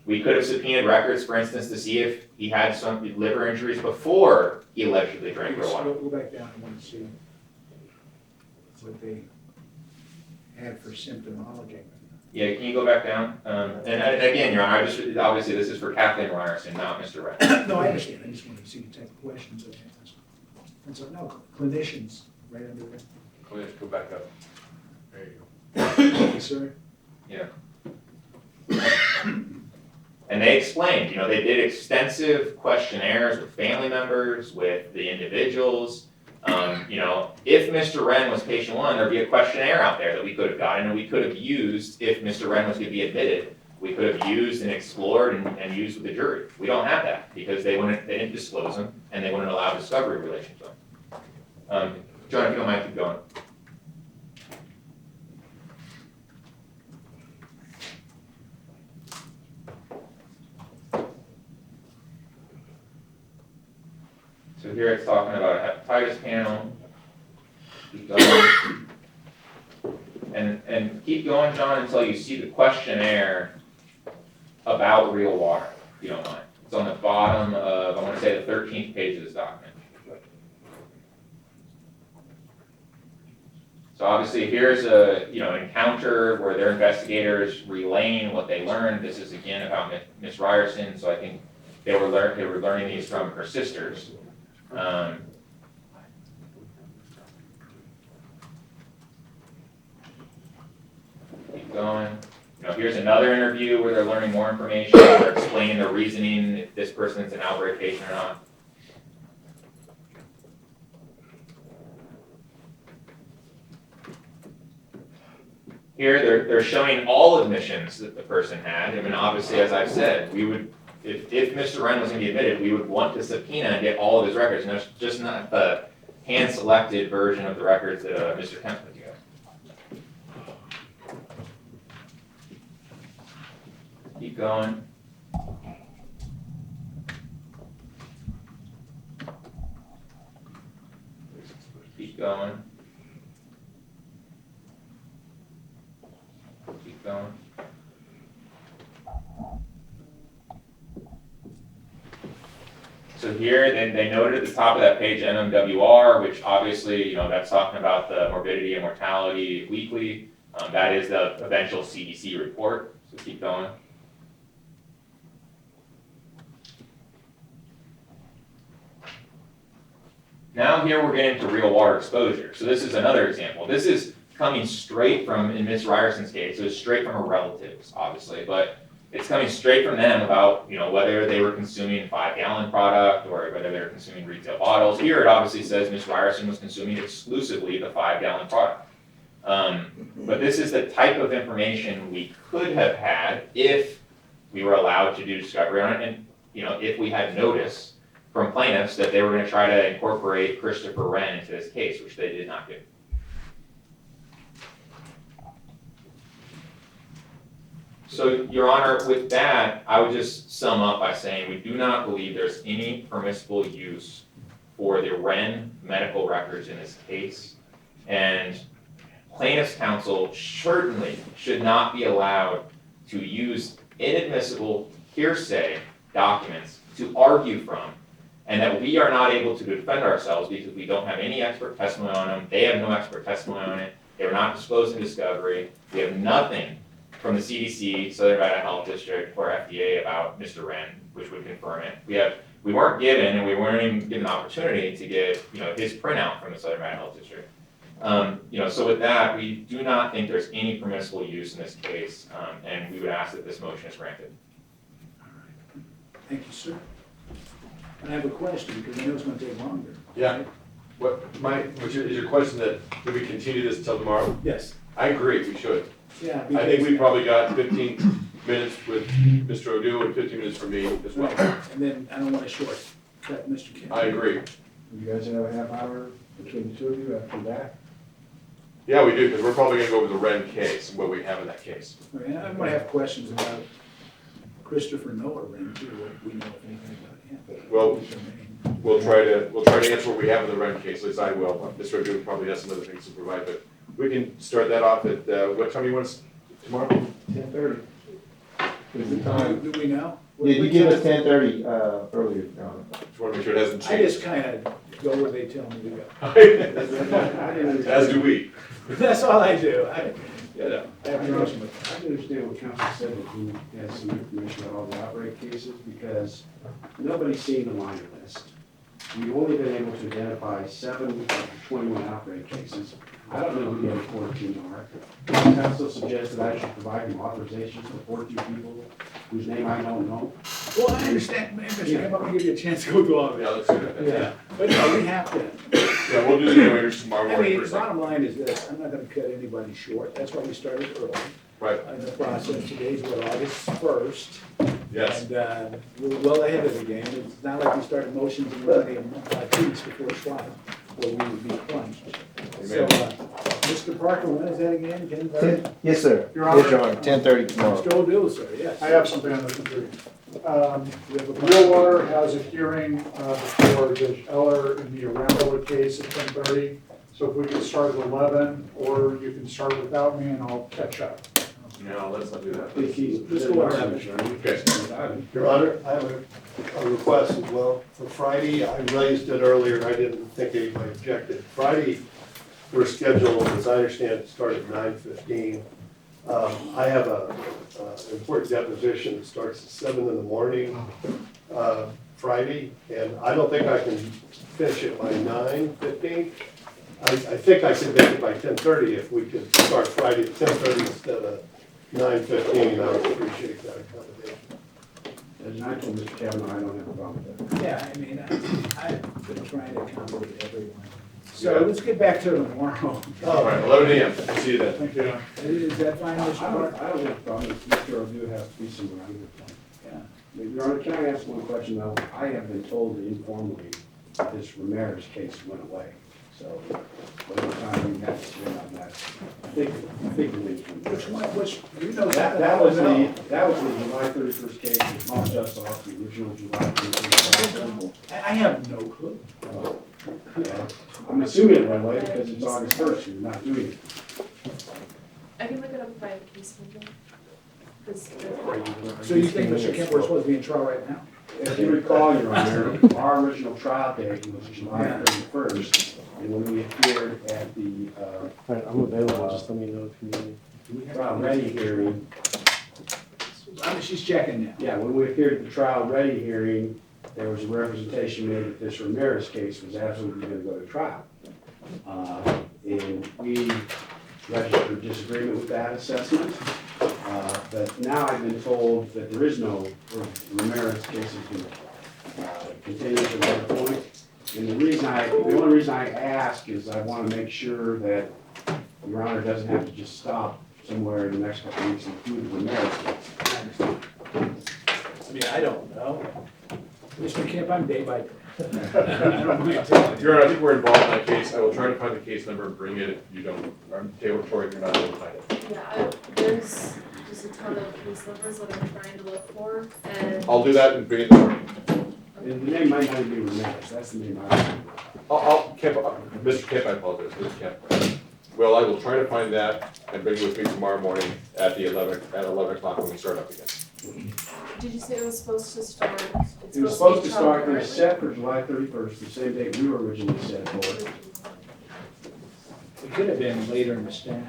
We could have subpoenaed records, for instance, to see if he had some liver injuries before he allegedly drank real water. Go back down, I want to see what they had for symptomology. Yeah, can you go back down? And again, Your Honor, obviously this is for Kathleen Ryerson, not Mr. Wren. No, I understand, I just wanted to see the type of questions that they asked. And so, no, clinicians, right under there. Let's go back up. There you Thank you, sir. And they explained, they did extensive questionnaires with family members, with the individuals. If Mr. Wren was patient one, there'd be a questionnaire out there that we could have gotten and we could have used if Mr. Wren was going to be admitted. We could have used and explored and used with the jury. We don't have that because they didn't disclose them and they wouldn't allow discovery in relation to them. John, if you don't mind, keep going. So here it's talking about a hepatitis panel. Keep going. And keep going, John, until you see the questionnaire about real water, if you don't mind. It's on the bottom of, I want to say, the 13th page of this document. So obviously here's an encounter where their investigators relaying what they learned. This is again about Ms. Ryerson, so I think they were learning these from her sisters. Keep going. Here's another interview where they're learning more information. They're explaining their reasoning, if this person's an outbreak patient or not. Here, they're showing all admissions that the person had. I mean, obviously, as I've said, we would, if Mr. Wren was going to be admitted, we would want to subpoena and get all of his records. And there's just not the hand-selected version of the records that Mr. Kemp put together. Keep going. Keep going. Keep going. So here, then they noted at the top of that page MMWR, which obviously, that's talking about the morbidity and mortality weekly. That is the eventual CDC report. So keep going. Now here we're getting to real water exposure. So this is another example. This is coming straight from, in Ms. Ryerson's case, so it's straight from her relatives, obviously, but it's coming straight from them about, whether they were consuming 5-gallon product or whether they were consuming retail bottles. Here it obviously says Ms. Ryerson was consuming exclusively the 5-gallon product. But this is the type of information we could have had if we were allowed to do discovery on it, and if we had notice from plaintiffs that they were going to try to incorporate Christopher Wren into this case, which they did not do. So, Your Honor, with that, I would just sum up by saying we do not believe there's any permissible use for the Wren medical records in this case. And plaintiff's counsel certainly should not be allowed to use inadmissible hearsay documents to argue from, and that we are not able to defend ourselves because we don't have any expert testimony on them. They have no expert testimony on it. They were not disclosed in discovery. We have nothing from the CDC, Southern Nevada Health District, or FDA about Mr. Wren, which would confirm it. We weren't given, and we weren't even given the opportunity to get his printout from the Southern Nevada Health District. So with that, we do not think there's any permissible use in this case, and we would ask that this motion is granted. All right. Thank you, sir. And I have a question, because I know it's going to take longer. Yeah. Is your question that, do we continue this till tomorrow? Yes. I agree, we should. Yeah. I think we probably got 15 minutes with Mr. O'Doul and 15 minutes for me as well. Right. And then I don't want to shortcut Mr. Kemp. I agree. You guys have a half hour between the two of you after that? Yeah, we do, because we're probably gonna go over the Wren case and what we have in that case. All right, I might have questions about Christopher Noah Wren too, what we know if anything about him. Well, What's her name? we'll try to answer what we have in the Ren case, at least I will. Mr. O'Doul probably has some other things to provide, but we can start that off at, what time you want us, tomorrow? 10:30. Is the time? Do we know? Yeah, you gave us 10:30, earlier, Your Honor. Just wanna make sure it hasn't I changed. just kinda go where they tell me to go. I didn't understand. As do we. That's all I do. I have no issue with that. I understand what counsel said, that he has some information about all the outbreak cases, because nobody's seen the liner list. We've only been able to identify 7 of the 21 outbreak cases. I don't know who the other 14 are. Counsel suggested I should provide him authorizations for 14 people whose name I don't know. Well, I understand, Mr. Kemp, I'm gonna give you a chance to go through all of Yeah, it. let's do that. Yeah, but no, we have to. Yeah, we'll do the narrators tomorrow I morning mean, the first thing. bottom line is this, I'm not gonna cut anybody short, that's why we started early Right, in the process. Today's what, August 1st? yes. And we're well ahead of the game. It's not like we started motions and running a 2 weeks before trial, where we would be crunched. So, Mr. Parker, when is that again? 10:30? Yes, sir. Your Honor. Yes, Your Honor, 10:30 tomorrow. Mr. O'Doul, sir, yes. I have something on the computer. We have a- Real Water has a hearing before Judge Eller in the Arundel case at 10:30. So if we could start at 11, or you can start without me and I'll catch up. No, let's not do that. If he's- Let's go with that. Okay. Your Honor, I have a request as well. For Friday, I raised it earlier, I didn't think anybody objected. Friday, we're scheduled, as I understand it, to start at 9:15. I have an important deposition that starts at 7 in the morning, Friday, and I don't think I can finish it by 9:15. I think I can make it by 10:30 if we could start Friday at 10:30 instead of 9:15, I would appreciate that accommodation. As I told Mr. Kavanaugh, I don't have a problem with that. Yeah, I mean, I've been trying to accommodate everyone. So let's get back to tomorrow. All right, 11 a.m. See you then. Thank you. Is that fine, Mr. I Parker? don't have a problem, Mr. O'Doul has to be somewhere around here. Yeah. Your Honor, can I ask one question though? I have been told informally that this Ramirez case went away. So, whatever time you have to spend on that, I think we'll leave it. Which one, you know That was the July 31st case, it bumped us off the original July 31st. I have no clue. Yeah. I'm assuming it went away because it's August 1st, you're not doing it. I can look it up by case number. 'Cause So you think Mr. Kemp, we're supposed to be in trial right now? If you recall, Your Honor, our original trial date was July 31st, and when we appeared at the I'm available, just let me know if you need. trial ready hearing, I mean, she's checking now. yeah, when we appeared at the trial ready hearing, there was a representation made that this Ramirez case was absolutely going to go to trial. And we registered disagreement with that assessment. But now I've been told that there is no Ramirez case has been continued to that point. And the only reason I ask is I want to make sure that Your Honor doesn't have to just stop somewhere in the next couple of weeks and do the Ramirez case. I mean, I don't know. Mr. Kemp, I'm day by day. I don't mind telling you. Your Honor, I think we're involved in that case. I will try to find the case number and bring it if you don't, I'm Taylor Torrey, if you're not able to find it. Yeah, there's just a ton of case numbers that I'm trying to look for, and I'll do that and bring it tomorrow. And the name might not be Ramirez, that's the name I remember. Mr. Kemp, I apologize, Mr. Kemp. Well, I will try to find that and bring it with me tomorrow morning at 11 o'clock when we start up again. did you say it was supposed to start? It was supposed to start, it was set for July 31st, the same date we were originally set for. It could have been later in the staff.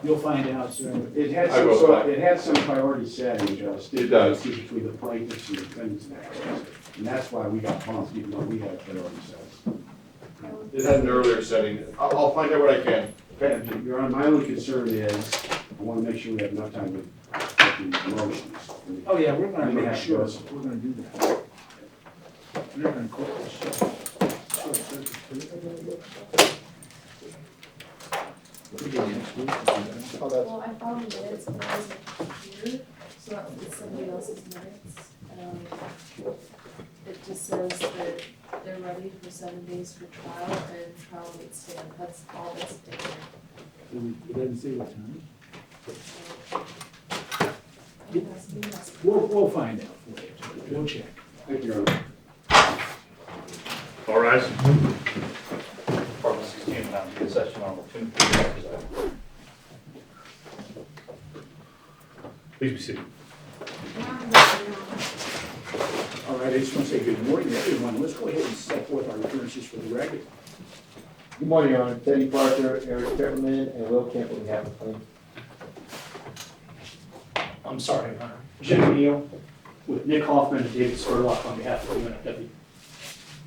You'll find out soon. It had I will some, find- it had some priority setting, Judge. It does. Between the plaintiffs and defendants in that case. And that's why we got bumped, even though we had priority settings. It had an earlier setting. I'll find out what I can. Okay. Your Honor, my only concern is, I want to make sure we have enough time to get the motions. Oh, yeah, we're gonna We make have sure, those. we're gonna do that. We're not gonna quit this shit. Well, I found minutes, but I wasn't here, so that was somebody else's minutes. It just says that they're ready for 7 days for trial and trial date stand, that's all that's in there. It doesn't say what time. It has to be less. We'll find out for you. We'll check. Thank you, Your Honor. All rise. Department 16, now in session on the 2. Please be seated. All right, I just want to say good morning to everyone. Let's go ahead and set forth our appearances for the record. Good morning, Your Honor. Teddy Parker, Eric Pepperman, and Will Kemp on behalf of the plaintiff. I'm sorry, Jim Neal with Nick Hoffman and David Spurlock on behalf of UNFI.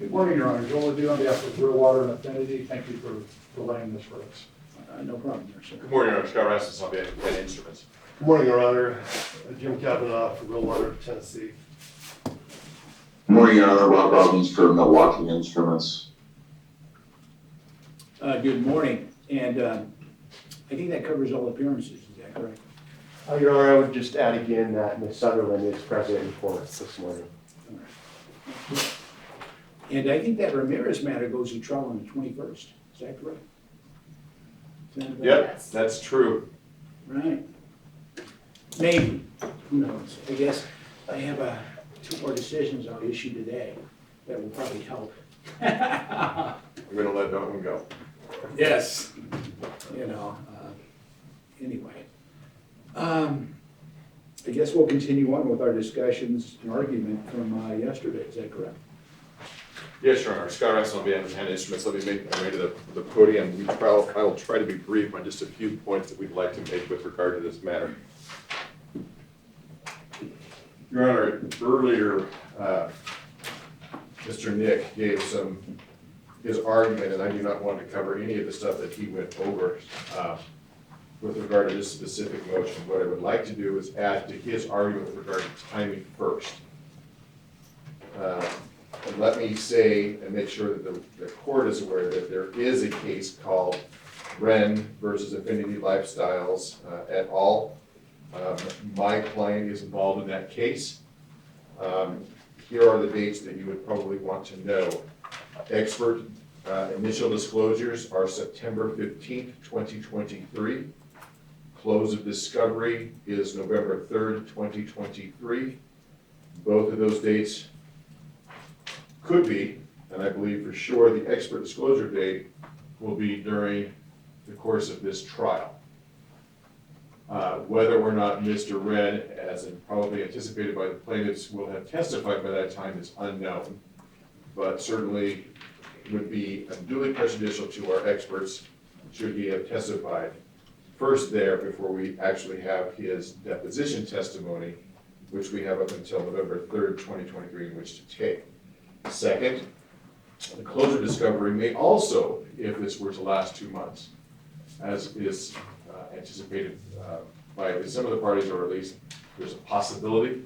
Good morning, Your Honor. Joel Adu on behalf of Real Water and Affinity. Thank you for relaying this for us. No problem there, sir. Good morning, Your Honor. Scott Rasmussen on behalf of Hanna Instruments. Good morning, Your Honor. Jim Kavanaugh for Real Water, Tennessee. Good morning, Your Honor. Rob Robbins for Milwaukee Instruments. Good morning, and I think that covers all appearances, is that correct? Your Honor, I would just add again that Ms. Sutherland is present in court this morning. All right. And I think that Ramirez matter goes to trial on the 21st, is that correct? Is that about- Yep, that's true. Right. Maybe, who knows? I guess I have 2 more decisions I'll issue today that will probably help. We're gonna let that one go. Yes. You know, anyway. I guess we'll continue on with our discussions and argument from yesterday, is that correct? Yes, Your Honor. Scott Rasmussen on behalf of Hanna Instruments. Let me make my way to the podium. I'll try to be brief on just a few points that we'd like to make with regard to this matter. Your Honor, earlier, Mr. Nick gave his argument, and I do not want to cover any of the stuff that he went over with regard to this specific motion. What I would like to do is add to his argument with regard to timing first. And let me say and make sure that the court is aware that there is a case called Wren versus Affinity Lifestyles et al. My client is involved in that case. Here are the dates that you would probably want to know. Expert initial disclosures are September 15th, 2023. Close of discovery is November 3rd, 2023. Both of those dates could be, and I believe for sure the expert disclosure date will be during the course of this trial. Whether or not Mr. Wren, as probably anticipated by the plaintiffs, will have testified by that time is unknown, but certainly would be unduly prejudicial to our experts should he have testified first there before we actually have his deposition testimony, which we have up until November 3rd, 2023 in which to take. Second, the closure discovery may also, if this were to last 2 months, as is anticipated by some of the parties, or at least there's a possibility,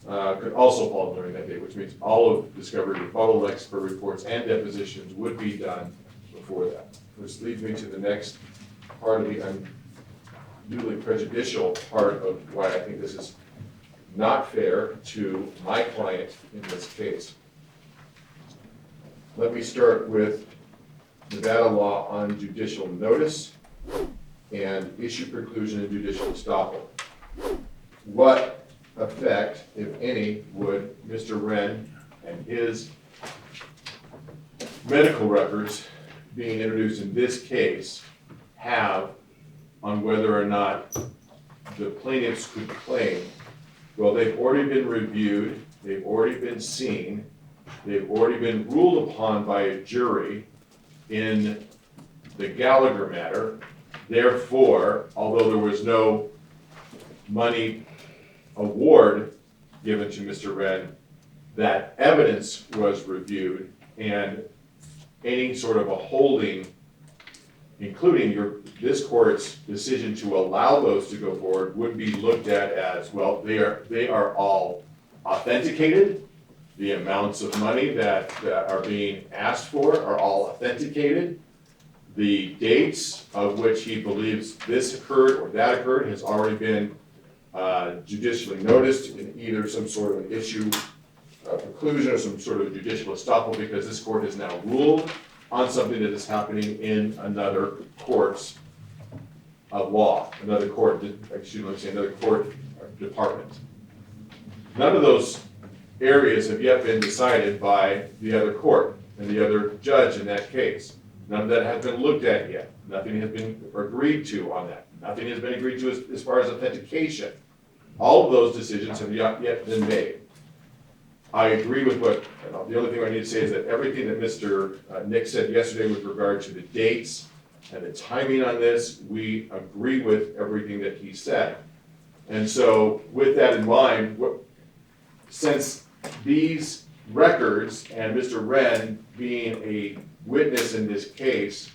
could also fall during that date, which means all of discovery, bottlenecks for reports and depositions would be done before that. Which leads me to the next part of the unduly prejudicial part of why I think this is not fair to my client in this case. Let me start with Nevada law on judicial notice and issue preclusion and judicial estoppel. What effect, if any, would Mr. Wren and his medical records being introduced in this case have on whether or not the plaintiffs could claim, well, they've already been reviewed, they've already been seen, they've already been ruled upon by a jury in the Gallagher matter. Therefore, although there was no money award given to Mr. Wren, that evidence was reviewed, and any sort of a holding, including this court's decision to allow those to go forward, would be looked at as, well, they are all authenticated. The amounts of money that are being asked for are all authenticated. The dates of which he believes this occurred or that occurred has already been judicially noticed in either some sort of issue preclusion or some sort of judicial estoppel, because this court has now ruled on something that is happening in another court's of law, another court department. None of those areas have yet been decided by the other court. and the other judge in that case. None of that has been looked at yet. Nothing has been agreed to on that. Nothing has been agreed to as far as authentication. All of those decisions have not yet been made. I agree with what, the only thing I need to say is that everything that Mr. Nick said yesterday with regard to the dates and the timing on this, we agree with everything that he said. And so with that in mind, since these records and Mr. Wren being a witness in this case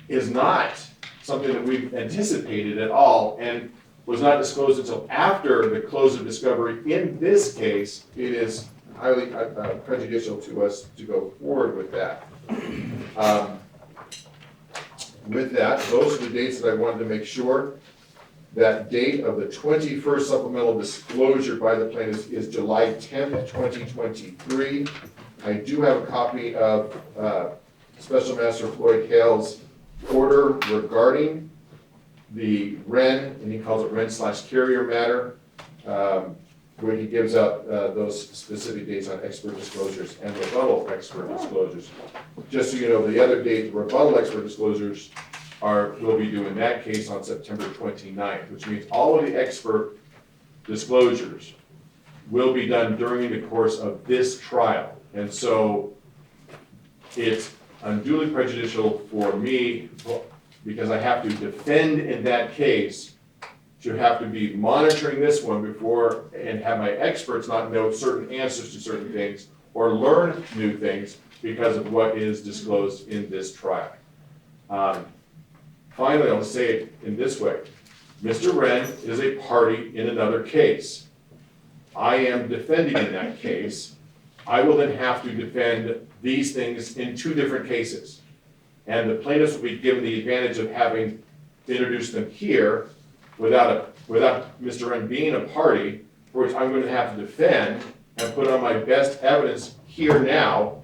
is not something that we've anticipated at all and was not disclosed until after the close of discovery in this case, it is highly prejudicial to us to go forward with that. With that, those are the dates that I wanted to make sure. That date of the 21st supplemental disclosure by the plaintiffs is July 10th, 2023. I do have a copy of Special Master Floyd Hale's order regarding the Wren, and he calls it Wren/carrier matter, where he gives out those specific dates on expert disclosures and rebuttal expert disclosures. Just so you know, the other date, rebuttal expert disclosures will be due in that case on September 29th, which means all of the expert disclosures will be done during the course of this trial. And so it's unduly prejudicial for me because I have to defend in that case, to have to be monitoring this one before and have my experts not know certain answers to certain things or learn new things because of what is disclosed in this trial. Finally, I'll say it in this way. Mr. Wren is a party in another case. I am defending in that case. I will then have to defend these things in two different cases. And the plaintiffs will be given the advantage of having introduced them here without Mr. Wren being a party, for which I'm going to have to defend and put on my best evidence here now,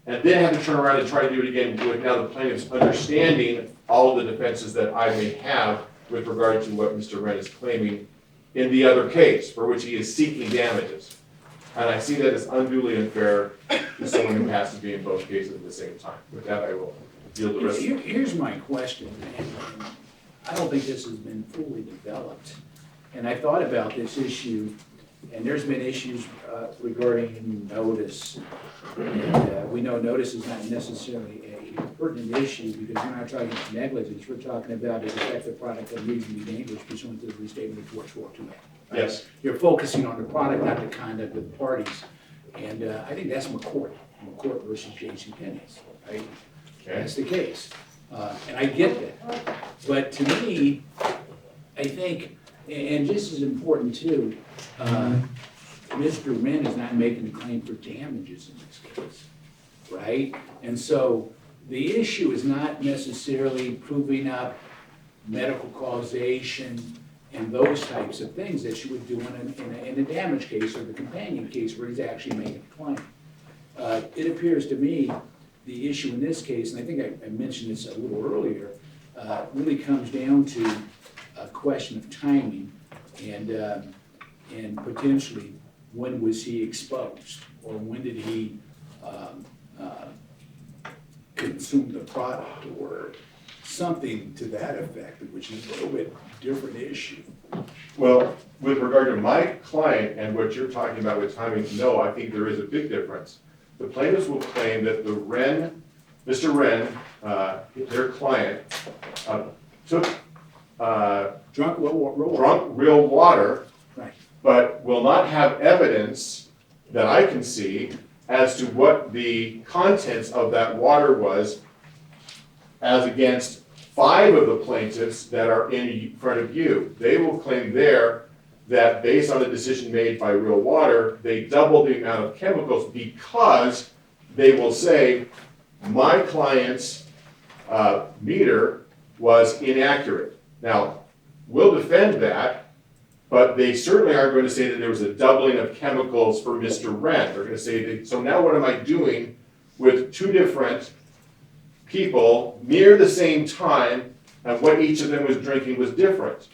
and then have to turn around and try to do it again with now the plaintiffs understanding all of the defenses that I may have with regard to what Mr. Wren is claiming in the other case, for which he is seeking damages. And I see that as unduly unfair to someone who has to be in both cases at the same time. With that, I will yield the rest. Here's my question, and I don't think this has been fully developed. And I thought about this issue, and there's been issues regarding notice. And we know notice is not necessarily a pertinent issue because we're not talking about negligence. We're talking about the defective product that needs to be dangerous pursuant to the restatement of torts 428. Right? Yes. You're focusing on the product, not the conduct of the parties. And I think that's McCourt versus J.C. Penney's, right? Okay. That's the case. And I get that. But to me, I think, and just as important too, Mr. Wren is not making a claim for damages in this case, right? And so the issue is not necessarily proving up medical causation and those types of things that you would do in a damage case or the companion case where he's actually making a claim. It appears to me the issue in this case, and I think I mentioned this a little earlier, really comes down to a question of timing and potentially when was he exposed or when did he consume the product or something to that effect, which is a little bit different issue. Well, with regard to my client and what you're talking about with timing, no, I think there is a big difference. The plaintiffs will claim that Mr. Wren, their client, took Drunk real water, Right. but will not have evidence that I can see as to what the contents of that water was as against 5 of the plaintiffs that are in front of you. They will claim there that based on a decision made by Real Water, they doubled the amount of chemicals because they will say, my client's meter was inaccurate. Now, we'll defend that, but they certainly aren't going to say that there was a doubling of chemicals for Mr. Wren. They're going to say, so now what am I doing with 2 different people near the same time, and what each of them was drinking was different.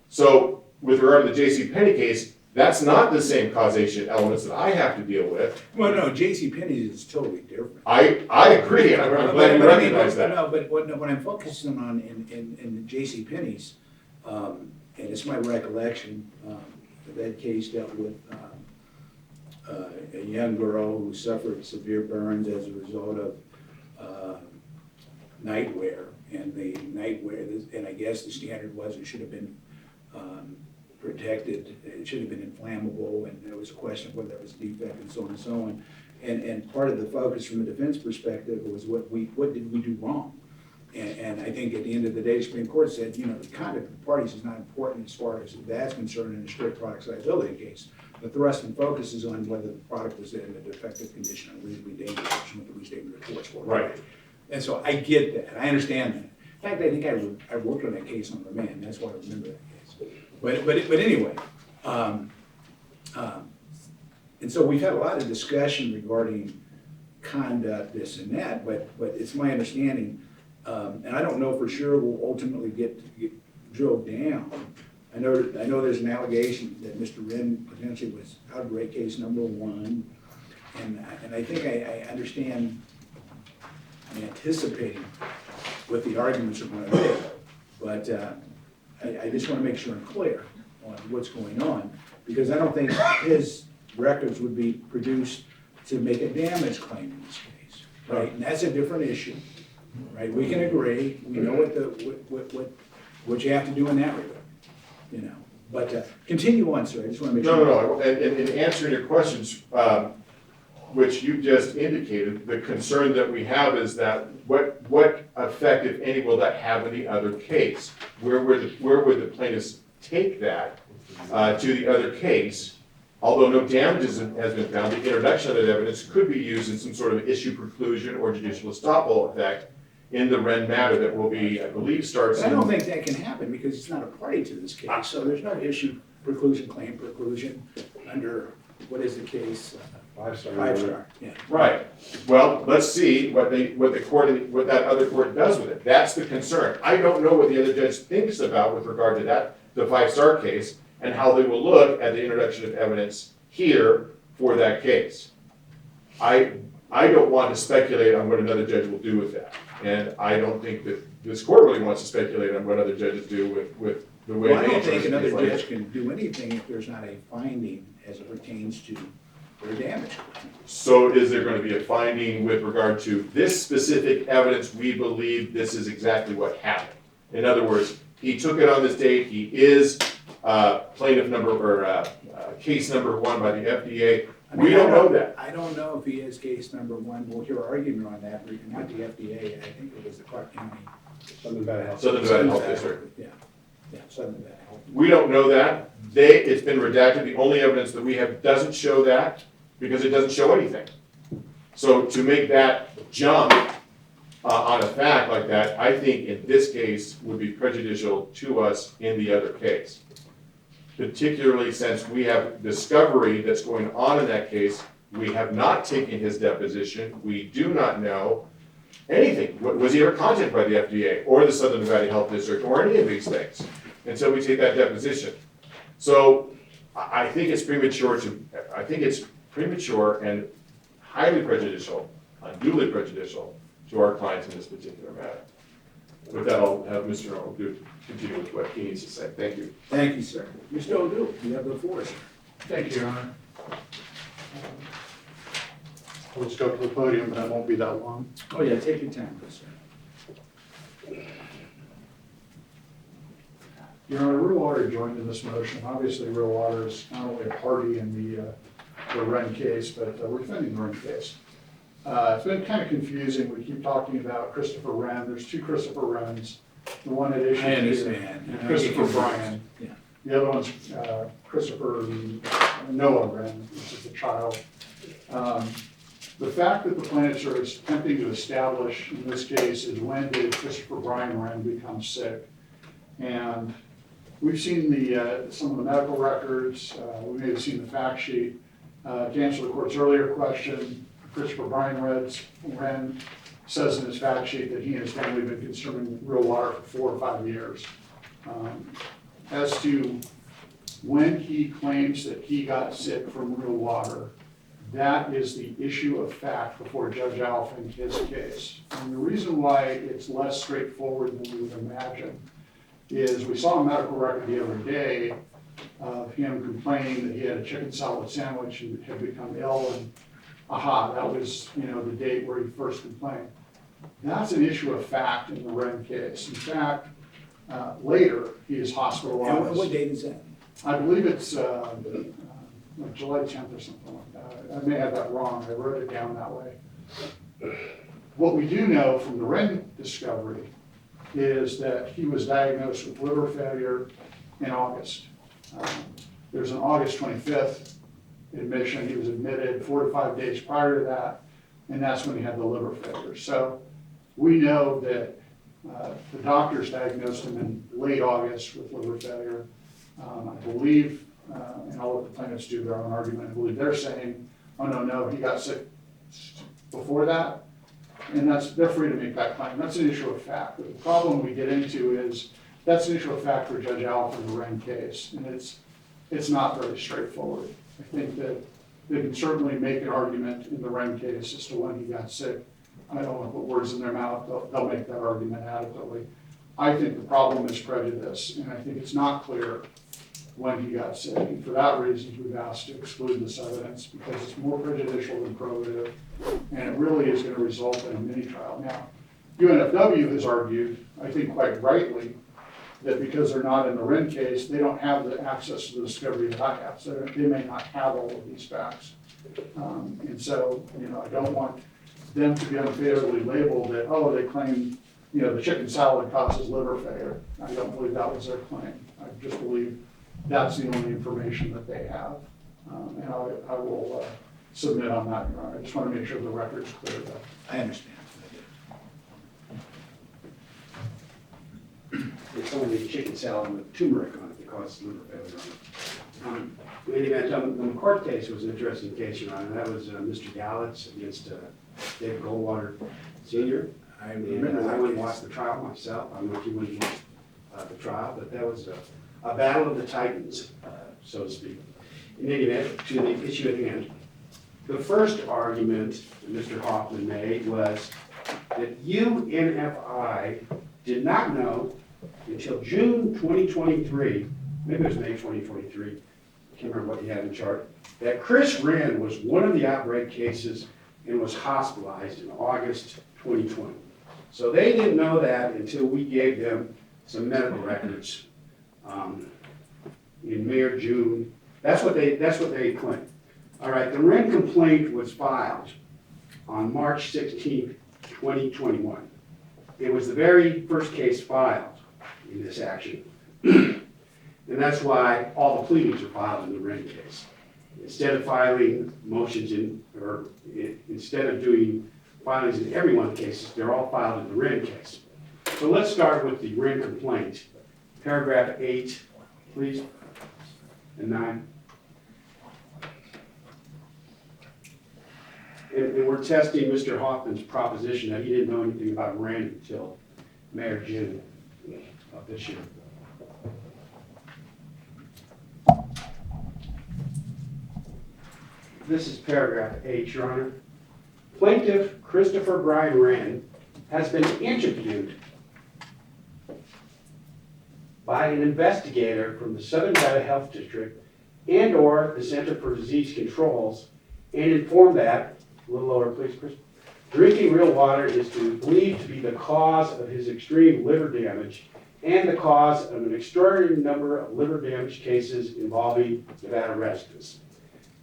So with regard to the J.C. Penney case, That's not the same causation elements that I have to deal with. Well, no, JCPenney's is totally different. I agree, and I'm glad you But I mean, recognize that. No, but what I'm focusing on in JCPenney's, and it's my recollection, that case dealt with a young girl who suffered severe burns as a result of nightwear. And the nightwear, and I guess the standard was it should have been protected, it should have been inflammable, and there was a question of whether there was a defect and so on and so on. And part of the focus from a defense perspective was what did we do wrong? And I think at the end of the day, the Supreme Court said, you know, the conduct of the parties is not important as far as that's concerned in a strict products liability case. The thrust and focus is on whether the product was in a defective condition or reasonably dangerous, with the restatement reports for it. Right. And so I get that, I understand that. In fact, I think I worked on that case on remand, that's why I remember that case. But anyway, and so we've had a lot of discussion regarding conduct, this and that, but it's my understanding, and I don't know for sure we'll ultimately get drilled down. I know there's an allegation that Mr. Wren potentially was outbreak case number 1, and I think I understand, I'm anticipating what the arguments are going to be, but I just want to make sure I'm clear on what's going on, because I don't think his records would be produced to make a damage claim in this case, right? And that's a different issue, right? We can agree, we know what you have to do in that regard, you know. But continue on, sir, I just want to make sure. No, and in answering your questions, which you just indicated, the concern that we have is that what effect, if any, will that have in the other case? Where would the plaintiffs take that to the other case? Although no damages has been found, the introduction of that evidence could be used in some sort of issue preclusion or judicial estoppel effect in the Wren matter that will be, I believe, starts. But I don't think that can happen because it's not a party to this case, so there's no issue preclusion, claim preclusion under, what is the case? 5-star. 5-star, yeah. Right. Well, let's see what that other court does with it. That's the concern. I don't know what the other judge thinks about with regard to that, the 5-star case, and how they will look at the introduction of evidence here for that case. I don't want to speculate on what another judge will do with that. And I don't think that this court really wants to speculate on what other judges do with the way. Well, I don't think another judge can do anything if there's not a finding as it pertains to their damage. So is there going to be a finding with regard to this specific evidence, we believe this is exactly what happened? In other words, he took it on this date, he is plaintiff number, or case number 1 by the FDA. We don't know that. I don't know if he is case number 1. We'll hear argument on that, not the FDA, I think it was the Clark County. Southern Nevada Health. Southern Nevada Health District. Yeah, Southern Nevada Health. We don't know that. It's been redacted. The only evidence that we have doesn't show that because it doesn't show anything. So to make that jump on a fact like that, I think in this case would be prejudicial to us in the other case. Particularly since we have discovery that's going on in that case. We have not taken his deposition. We do not know anything. Was he ever contacted by the FDA or the Southern Nevada Health District or any of these things until we take that deposition? So I think it's premature and highly prejudicial, unduly prejudicial to our clients in this particular matter. With that, I'll have Mr. O'Doul continue with what he needs to say. Thank you. Thank you, sir. Mr. O'Doul, you have the floor, sir. Thank you, Your Honor. Let's go to the podium, but I won't be that long. Oh, yeah, take your time, sir. Your Honor, Real Water joined in this motion. Obviously, Real Water is not only a party in the Wren case, but we're defending the Wren case. It's been kind of confusing. We keep talking about Christopher Wren. There's 2 Christopher Wrens. The one at issue I here, understand. Christopher Bryan. Yeah. The other one's Christopher Noah Wren, which is the child. The fact that the plaintiffs are attempting to establish in this case is when did Christopher Bryan Wren become sick? And we've seen some of the medical records. We may have seen the fact sheet. To answer the court's earlier question, Christopher Bryan Wren says in his fact sheet that he and his family have been consuming Real Water for 4 or 5 years. As to when he claims that he got sick from real water, that is the issue of fact before Judge Alf in his case. And the reason why it's less straightforward than we would imagine is we saw a medical record the other day of him complaining that he had a chicken salad sandwich and had become ill, and that was, the date where he first complained. That's an issue of fact in the Wren case. In fact, later, he is hospitalized. And what date is that? I believe it's like July 10th or something like that. I may have that wrong. I wrote it down that way. What we do know from the Wren discovery is that he was diagnosed with liver failure in August. There's an August 25th admission. He was admitted 4 to 5 days prior to that, and that's when he had the liver failure. So we know that the doctors diagnosed him in late August with liver failure. I believe, and I'll let the plaintiffs do their own argument, I believe they're saying, oh, no, he got sick before that. And they're free to make that claim. That's an issue of fact. But the problem we get into is that's an issue of fact for Judge Alf in the Wren case. And it's not very straightforward. I think that they can certainly make an argument in the Wren case as to when he got sick. I don't want to put words in their mouth. They'll make that argument adequately. I think the problem is prejudice, and I think it's not clear when he got sick. And for that reason, we've asked to exclude this evidence because it's more prejudicial than probative, and it really is going to result in a mini trial. Now, UNFW has argued, I think quite rightly, that because they're not in the Wren case, they don't have the access to the discovery that I have. So they may not have all of these facts. And so, I don't want them to be unfairly labeled that, oh, they claim, the chicken salad causes liver failure. I don't believe that was their claim. I just believe that's the only information that they have. And I will submit on that, Your Honor. I just want to make sure the record's clear though. I understand. It's only chicken salad with turmeric on it that causes liver failure. In any event, the McCourt case was an interesting case, Your Honor. That was Mr. Gallitz against David Goldwater Sr. I remember I went and watched the trial myself. I don't know if you went and watched the trial, but that was a battle of the titans, so to speak. In any event, to the issue at hand, the first argument that Mr. Hoffman made was that UNFI did not know until June 2023, maybe it was May 2023, I can't remember what he had in chart, that Chris Wren was one of the outbreak cases and was hospitalized in August 2020. So they didn't know that until we gave them some medical records in May or June. That's what they claimed. All right, the Wren complaint was filed on March 16th, 2021. It was the very first case filed in this action. And that's why all the pleadings are filed in the Wren case. Instead of filing motions instead of doing filings in every one of the cases, they're all filed in the Wren case. So let's start with the Wren complaint. Paragraph 8, please, and 9. And we're testing Mr. Hoffman's proposition that he didn't know anything about Wren until May or June of this year. This is paragraph 8, Your Honor. Plaintiff Christopher Brian Wren has been interviewed by an investigator from the Southern Nevada Health District and/or the Center for Disease Controls and informed that, a little lower please, Chris, drinking real water is believed to be the cause of his extreme liver damage and the cause of an extraordinary number of liver damage cases involving Nevada residents.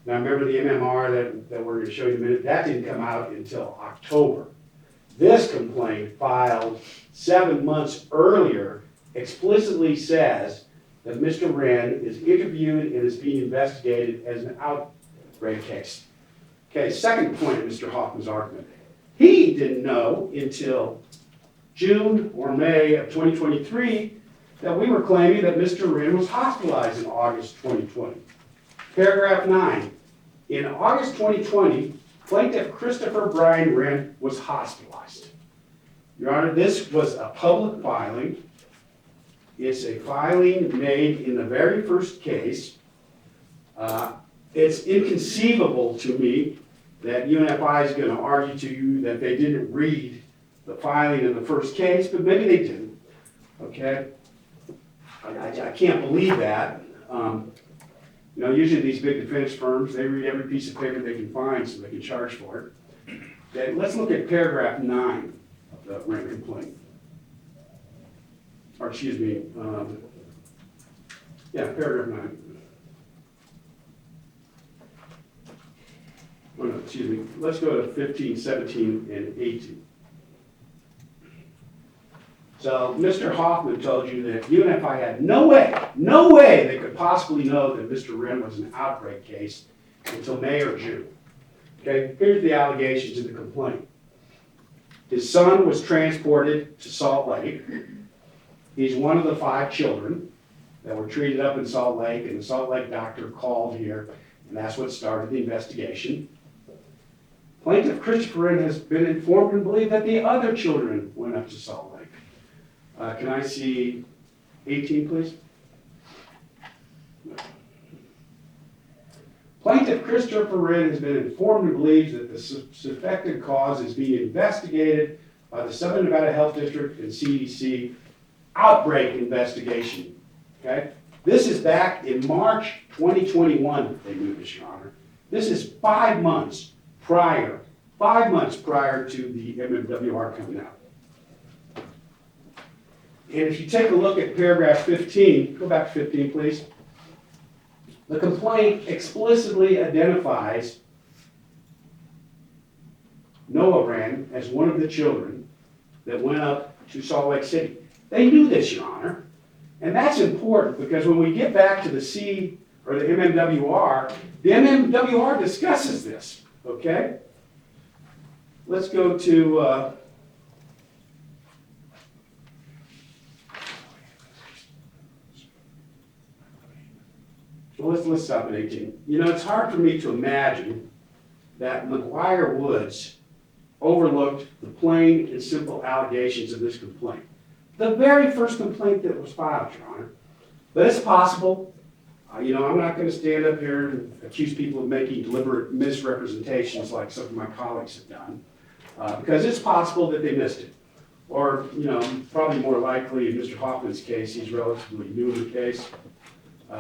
Now remember the MMR that we're going to show you in a minute, that didn't come out until October. This complaint filed 7 months earlier explicitly says that Mr. Wren is interviewed and is being investigated as an outbreak case. Okay, second point of Mr. Hoffman's argument. He didn't know until June or May of 2023 that we were claiming that Mr. Wren was hospitalized in August 2020. Paragraph 9. In August 2020, plaintiff Christopher Brian Wren was hospitalized. Your Honor, this was a public filing. It's a filing made in the very first case. It's inconceivable to me that UNFI is going to argue to you that they didn't read the filing in the first case, but maybe they didn't, okay? I can't believe that. You know, usually these big defense firms, they read every piece of paper they can find so they can charge for it. Okay, let's look at paragraph 9 of the written complaint. Or excuse me, yeah, paragraph 9. Oh, no, excuse me, let's go to 15, 17, and 18. So Mr. Hoffman told you that UNFI had no way they could possibly know that Mr. Wren was an outbreak case until May or June. Okay, here's the allegations in the complaint. His son was transported to Salt Lake. He's one of the 5 children that were treated up in Salt Lake, and the Salt Lake doctor called here, and that's what started the investigation. Plaintiff Christopher Wren has been informed and believed that the other children went up to Salt Lake. Can I see 18, please? Plaintiff Christopher Wren has been informed and believes that the suspected cause is being investigated by the Southern Nevada Health District and CDC outbreak investigation. Okay? This is back in March 2021 that they knew this, Your Honor. This is 5 months prior to the MMWR coming out. And if you take a look at paragraph 15, go back to 15, please. The complaint explicitly identifies Noah Wren as one of the children that went up to Salt Lake City. They knew this, Your Honor. And that's important because when we get back to the C or the MMWR discusses this, okay? Let's go to, let's stop at 18. You know, it's hard for me to imagine that McGuire Woods overlooked the plain and simple allegations of this complaint. The very first complaint that was filed, Your Honor. But it's possible. You know, I'm not going to stand up here and accuse people of making deliberate misrepresentations like some of my colleagues have done, because it's possible that they missed it. Or, you know, probably more likely in Mr. Hoffman's case, he's relatively new in the case.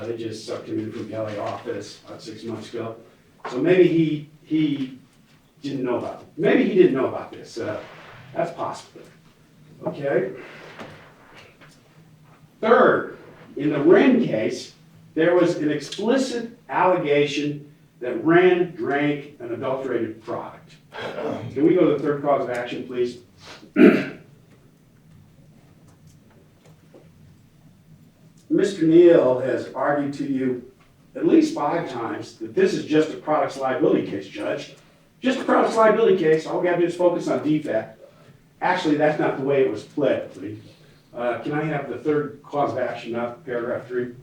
They just sucked him in from the LA office about 6 months ago. So maybe he didn't know about it. Maybe he didn't know about this. That's possible. Okay. Third, in the Wren case, there was an explicit allegation that Wren drank an adulterated product. Can we go to the third cause of action, please? Mr. Neal has argued to you at least 5 times that this is just a products liability case, Judge. Just a products liability case. All we got to do is focus on defect. Actually, that's not the way it was pled, please. Can I have the third cause of action, not paragraph 3?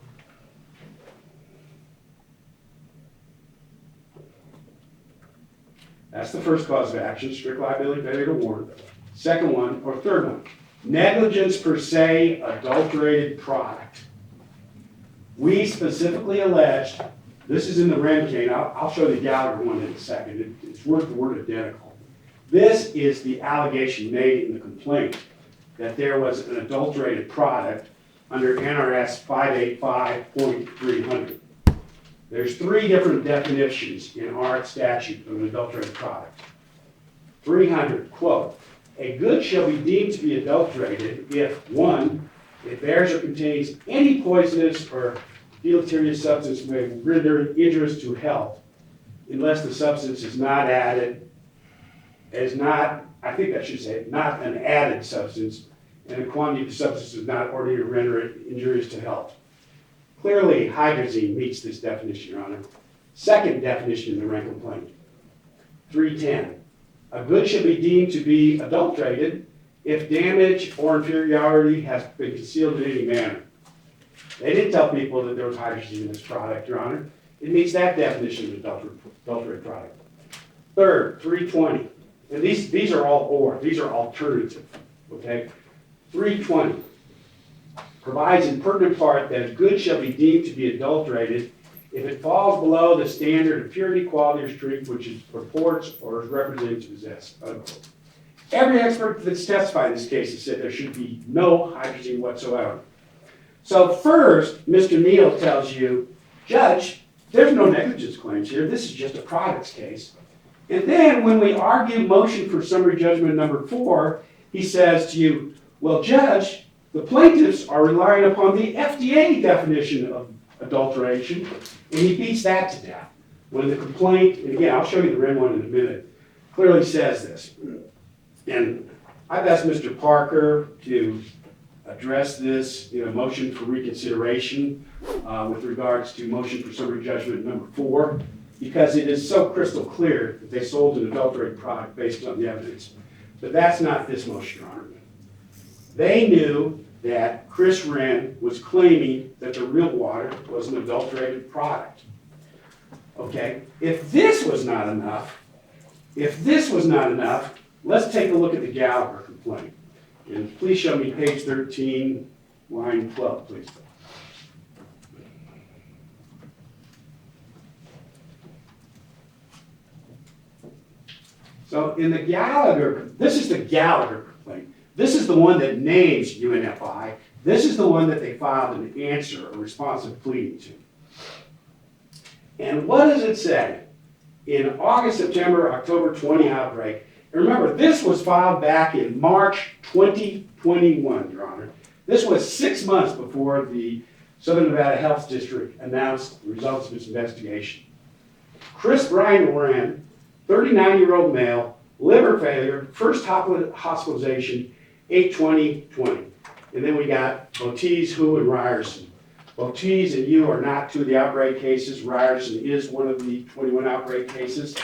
That's the first cause of action, strict liability, failure to warn. Second one, or third one, negligence per se, adulterated product. We specifically alleged, this is in the Wren case, I'll show the Gallagher one in a second, it's word for word identical. This is the allegation made in the complaint, that there was an adulterated product under NRS 585.300. There's 3 different definitions in our statute of an adulterated product. 300, quote, a good shall be deemed to be adulterated if, 1, it bears or contains any poisonous or deleterious substance may render injurious to health, unless the substance is not added, is not, I think that should say, not an added substance, and the quantity of the substance is not ordered to render it injurious to health. Clearly, hydrazine meets this definition, Your Honor. Second definition in the Wren complaint, 310. A good should be deemed to be adulterated if damage or inferiority has been concealed in any manner. They didn't tell people that there was hydrazine in this product, Your Honor. It meets that definition of adulterated product. Third, 320. And these are all or, these are alternative, okay? 320. provides in pertinent part that a good shall be deemed to be adulterated if it falls below the standard of purity, quality, or strength which it purports or is represented to possess. Unquote. Every expert that's testified in this case has said there should be no hydrazine whatsoever. So first, Mr. Neal tells you, Judge, there's no negligence claims here. This is just a products case. And then when we argue motion for summary judgment number 4, he says to you, well, Judge, the plaintiffs are relying upon the FDA definition of adulteration, and he beats that to death. When the complaint, and again, I'll show you the red one in a minute, clearly says this. And I've asked Mr. Parker to address this in a motion for reconsideration with regards to motion for summary judgment number 4, because it is so crystal clear that they sold an adulterated product based on the evidence. But that's not this motion, Your Honor. They knew that Chris Wren was claiming that the real water was an adulterated product. Okay, if this was not enough, let's take a look at the Gallagher complaint. And please show me page 13, line 12, please. So in the Gallagher, this is the Gallagher complaint. This is the one that names UNFI. This is the one that they filed an answer, a responsive pleading to. And what does it say? In August, September, October 20 outbreak, and remember, this was filed back in March 2021, Your Honor. This was 6 months before the Southern Nevada Health District announced the results of its investigation. Chris Brian Wren, 39-year-old male, liver failure, first hospitalization, 8/20/20. And then we got Botiz, Hu, and Ryerson. Botiz and Hu are not two of the outbreak cases. Ryerson is one of the 21 outbreak cases.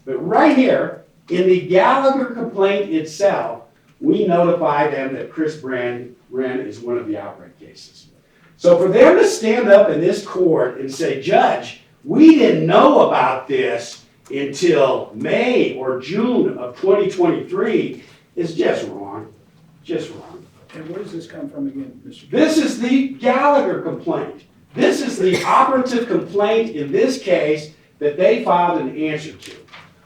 But right here, in the Gallagher complaint itself, we notify them that Chris Wren is one of the outbreak cases. So for them to stand up in this court and say, Judge, we didn't know about this until May or June of 2023 is just wrong. Just wrong. And where does this come from again, Mr. This is the Gallagher complaint. This is the operative complaint in this case that they filed an answer to.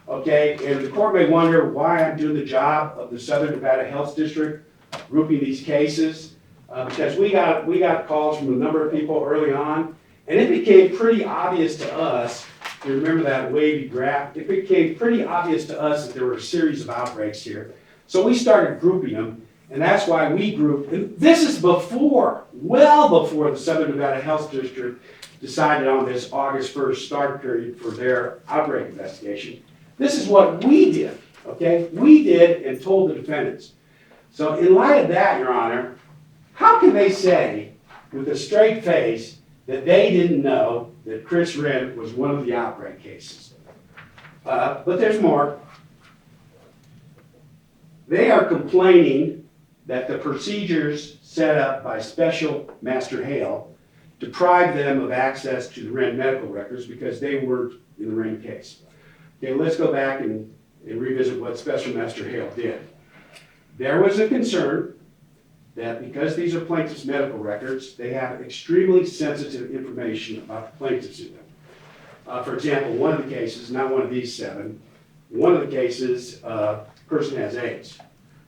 Okay, and the court may wonder why I'm doing the job of the Southern Nevada Health District, grouping these cases, because we got calls from a number of people early on, and it became pretty obvious to us, you remember that wavy graph, it became pretty obvious to us that there were a series of outbreaks here. So we started grouping them, and that's why we grouped, and this is before, well before the Southern Nevada Health District decided on this August 1st start period for their outbreak investigation. This is what we did, okay? We did and told the defendants. So in light of that, Your Honor, how can they say with a straight face that they didn't know that Chris Wren was one of the outbreak cases? But there's more. They are complaining that the procedures set up by Special Master Hale deprived them of access to the Wren medical records because they weren't in the Wren case. Okay, let's go back and revisit what Special Master Hale did. There was a concern that because these are plaintiffs' medical records, they have extremely sensitive information about the plaintiffs in them. For example, one of the cases, not one of these 7, one of the cases, person has AIDS.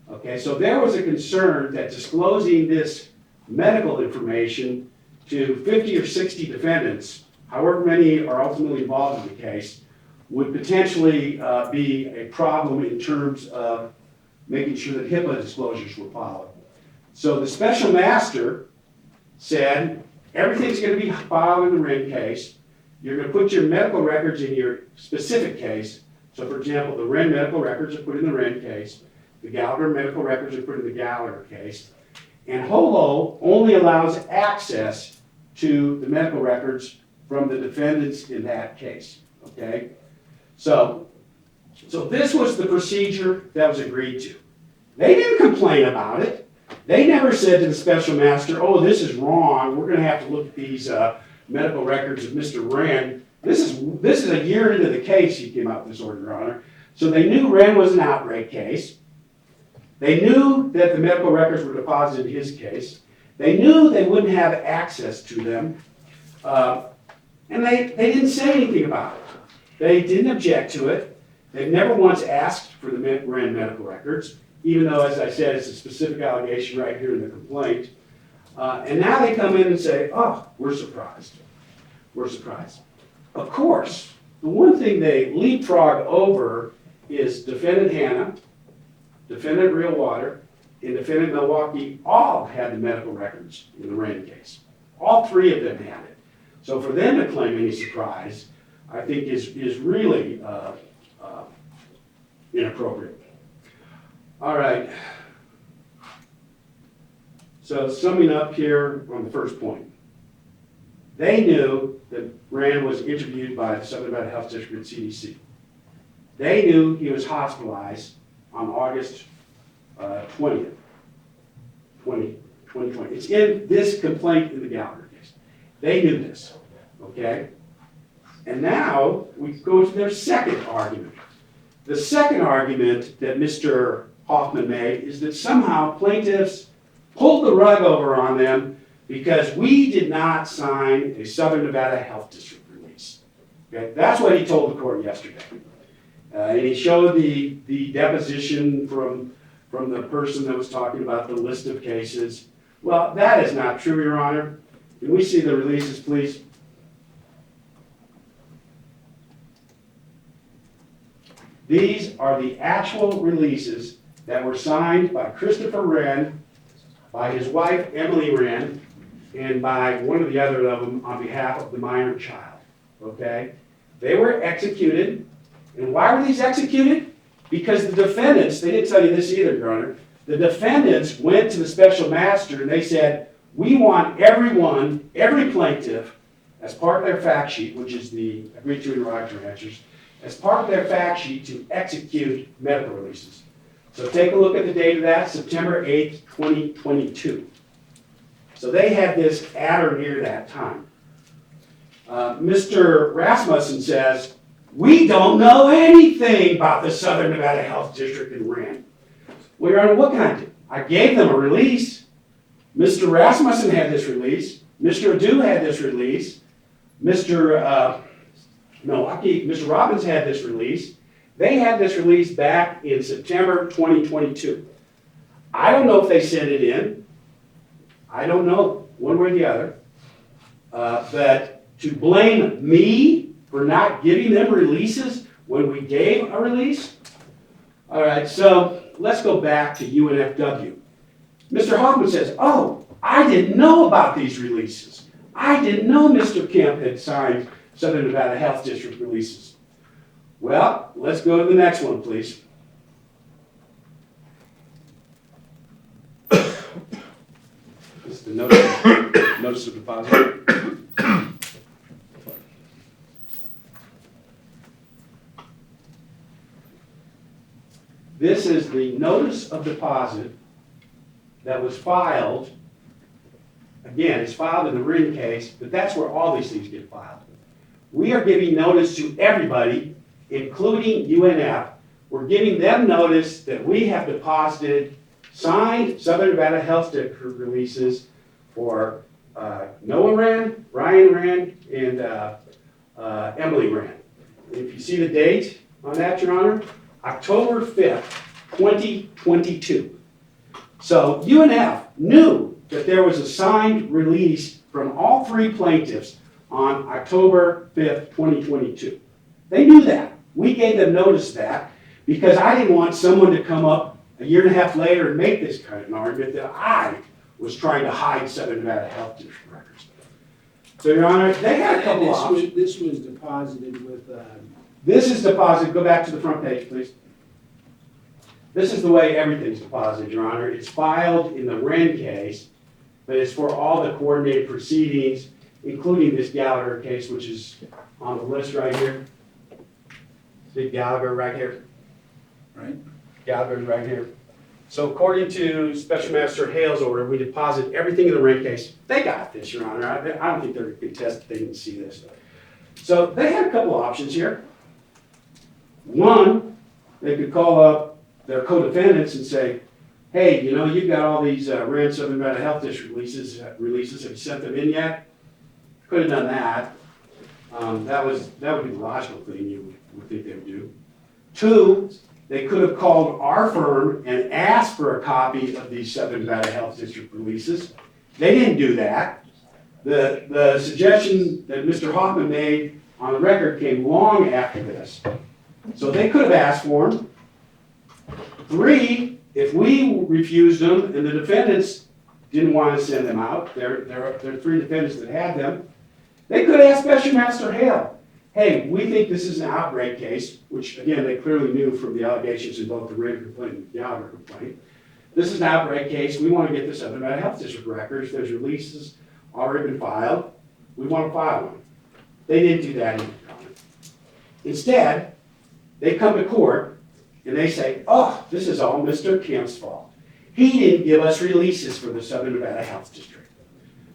Okay, so there was a concern that disclosing this medical information to 50 or 60 defendants, however many are ultimately involved in the case, would potentially be a problem in terms of making sure that HIPAA disclosures were followed. So the special master said, everything's going to be filed in the Wren case. You're going to put your medical records in your specific case. So for example, the Wren medical records are put in the Wren case. The Gallagher medical records are put in the Gallagher case. And HOLO only allows access to the medical records from the defendants in that case, okay? So this was the procedure that was agreed to. They didn't complain about it. They never said to the special master, oh, this is wrong. We're going to have to look at these medical records of Mr. Wren. This is a year into the case he came out with this order, Your Honor. So they knew Wren was an outbreak case. They knew that the medical records were deposited in his case. They knew they wouldn't have access to them, and they didn't say anything about it. They didn't object to it. They've never once asked for the Wren medical records, even though, as I said, it's a specific allegation right here in the complaint. And now they come in and say, oh, we're surprised. We're surprised. Of course, the one thing they leapfrog over is defendant Hanna, defendant Real Water, and defendant Milwaukee all had the medical records in the Wren case. All three of them had it. So for them to claim any surprise, I think is really inappropriate. All right. So summing up here on the first point. They knew that Wren was interviewed by the Southern Nevada Health District at CDC. They knew he was hospitalized on August 20th, 2020. It's in this complaint in the Gallagher case. They knew this, okay? And now we go to their second argument. The second argument that Mr. Hoffman made is that somehow plaintiffs pulled the rug over on them because we did not sign a Southern Nevada Health District release. Okay? That's what he told the court yesterday. And he showed the deposition from the person that was talking about the list of cases. Well, that is not true, Your Honor. Can we see the releases, please? These are the actual releases that were signed by Christopher Wren, by his wife, Emily Wren, and by one of the other of them on behalf of the minor child, okay? They were executed, and why were these executed? Because the defendants, they didn't tell you this either, Your Honor, the defendants went to the special master and they said, we want everyone, every plaintiff, as part of their fact sheet, which is the agreed to interrogatory answers, as part of their fact sheet to execute medical releases. So take a look at the date of that, September 8th, 2022. So they had this at or near that time. Mr. Rasmussen says, we don't know anything about the Southern Nevada Health District in Wren. Well, Your Honor, what can I do? I gave them a release. Mr. Rasmussen had this release. Mr. Adu had this release. Mr. Robbins had this release. They had this release back in September 2022. I don't know if they sent it in. I don't know, one way or the other. But to blame me for not giving them releases when we gave a release? All right, so let's go back to UNFW. Mr. Hoffman says, oh, I didn't know about these releases. I didn't know Mr. Kemp had signed Southern Nevada Health District releases. Well, let's go to the next one, please. This is the notice of deposit. This is the notice of deposit that was filed. Again, it's filed in the Wren case, but that's where all these things get filed. We are giving notice to everybody, including UNF. We're giving them notice that we have deposited signed Southern Nevada Health District releases for Noah Wren, Ryan Wren, and Emily Wren. If you see the date on that, Your Honor, October 5th, 2022. So UNF knew that there was a signed release from all three plaintiffs on October 5th, 2022. They knew that. We gave them notice of that because I didn't want someone to come up a year and a half later and make this kind of an argument that I was trying to hide Southern Nevada Health District records. So, Your Honor, they had a couple options. This was deposited with... This is deposited. Go back to the front page, please. This is the way everything's deposited, Your Honor. It's filed in the Wren case, but it's for all the coordinated proceedings, including this Gallagher case, which is on the list right here. See Gallagher right here? Right. Gallagher's right here. So according to Special Master Hale's order, we deposit everything in the Wren case. They got this, Your Honor. I don't think they're contested. They didn't see this. So they had a couple of options here. One, they could call up their co-defendants and say, hey, you know, you've got all these Red Southern Nevada Health District releases, have you sent them in yet? Could have done that. That would be the logical thing you would think they would do. Two, they could have called our firm and asked for a copy of these Southern Nevada Health District releases. They didn't do that. The suggestion that Mr. Hoffman made on the record came long after this. So they could have asked for them. Three, if we refused them and the defendants didn't want to send them out, there are three defendants that had them, they could ask Special Master Hale, hey, we think this is an outbreak case, which again, they clearly knew from the allegations in both the Orion complaint and the Gallagher complaint. This is an outbreak case. We want to get the Southern Nevada Health District records. There's releases already been filed. We want to file one. They didn't do that either. Instead, they come to court and they say, oh, this is all Mr. Kemp's fault. He didn't give us releases for the Southern Nevada Health District.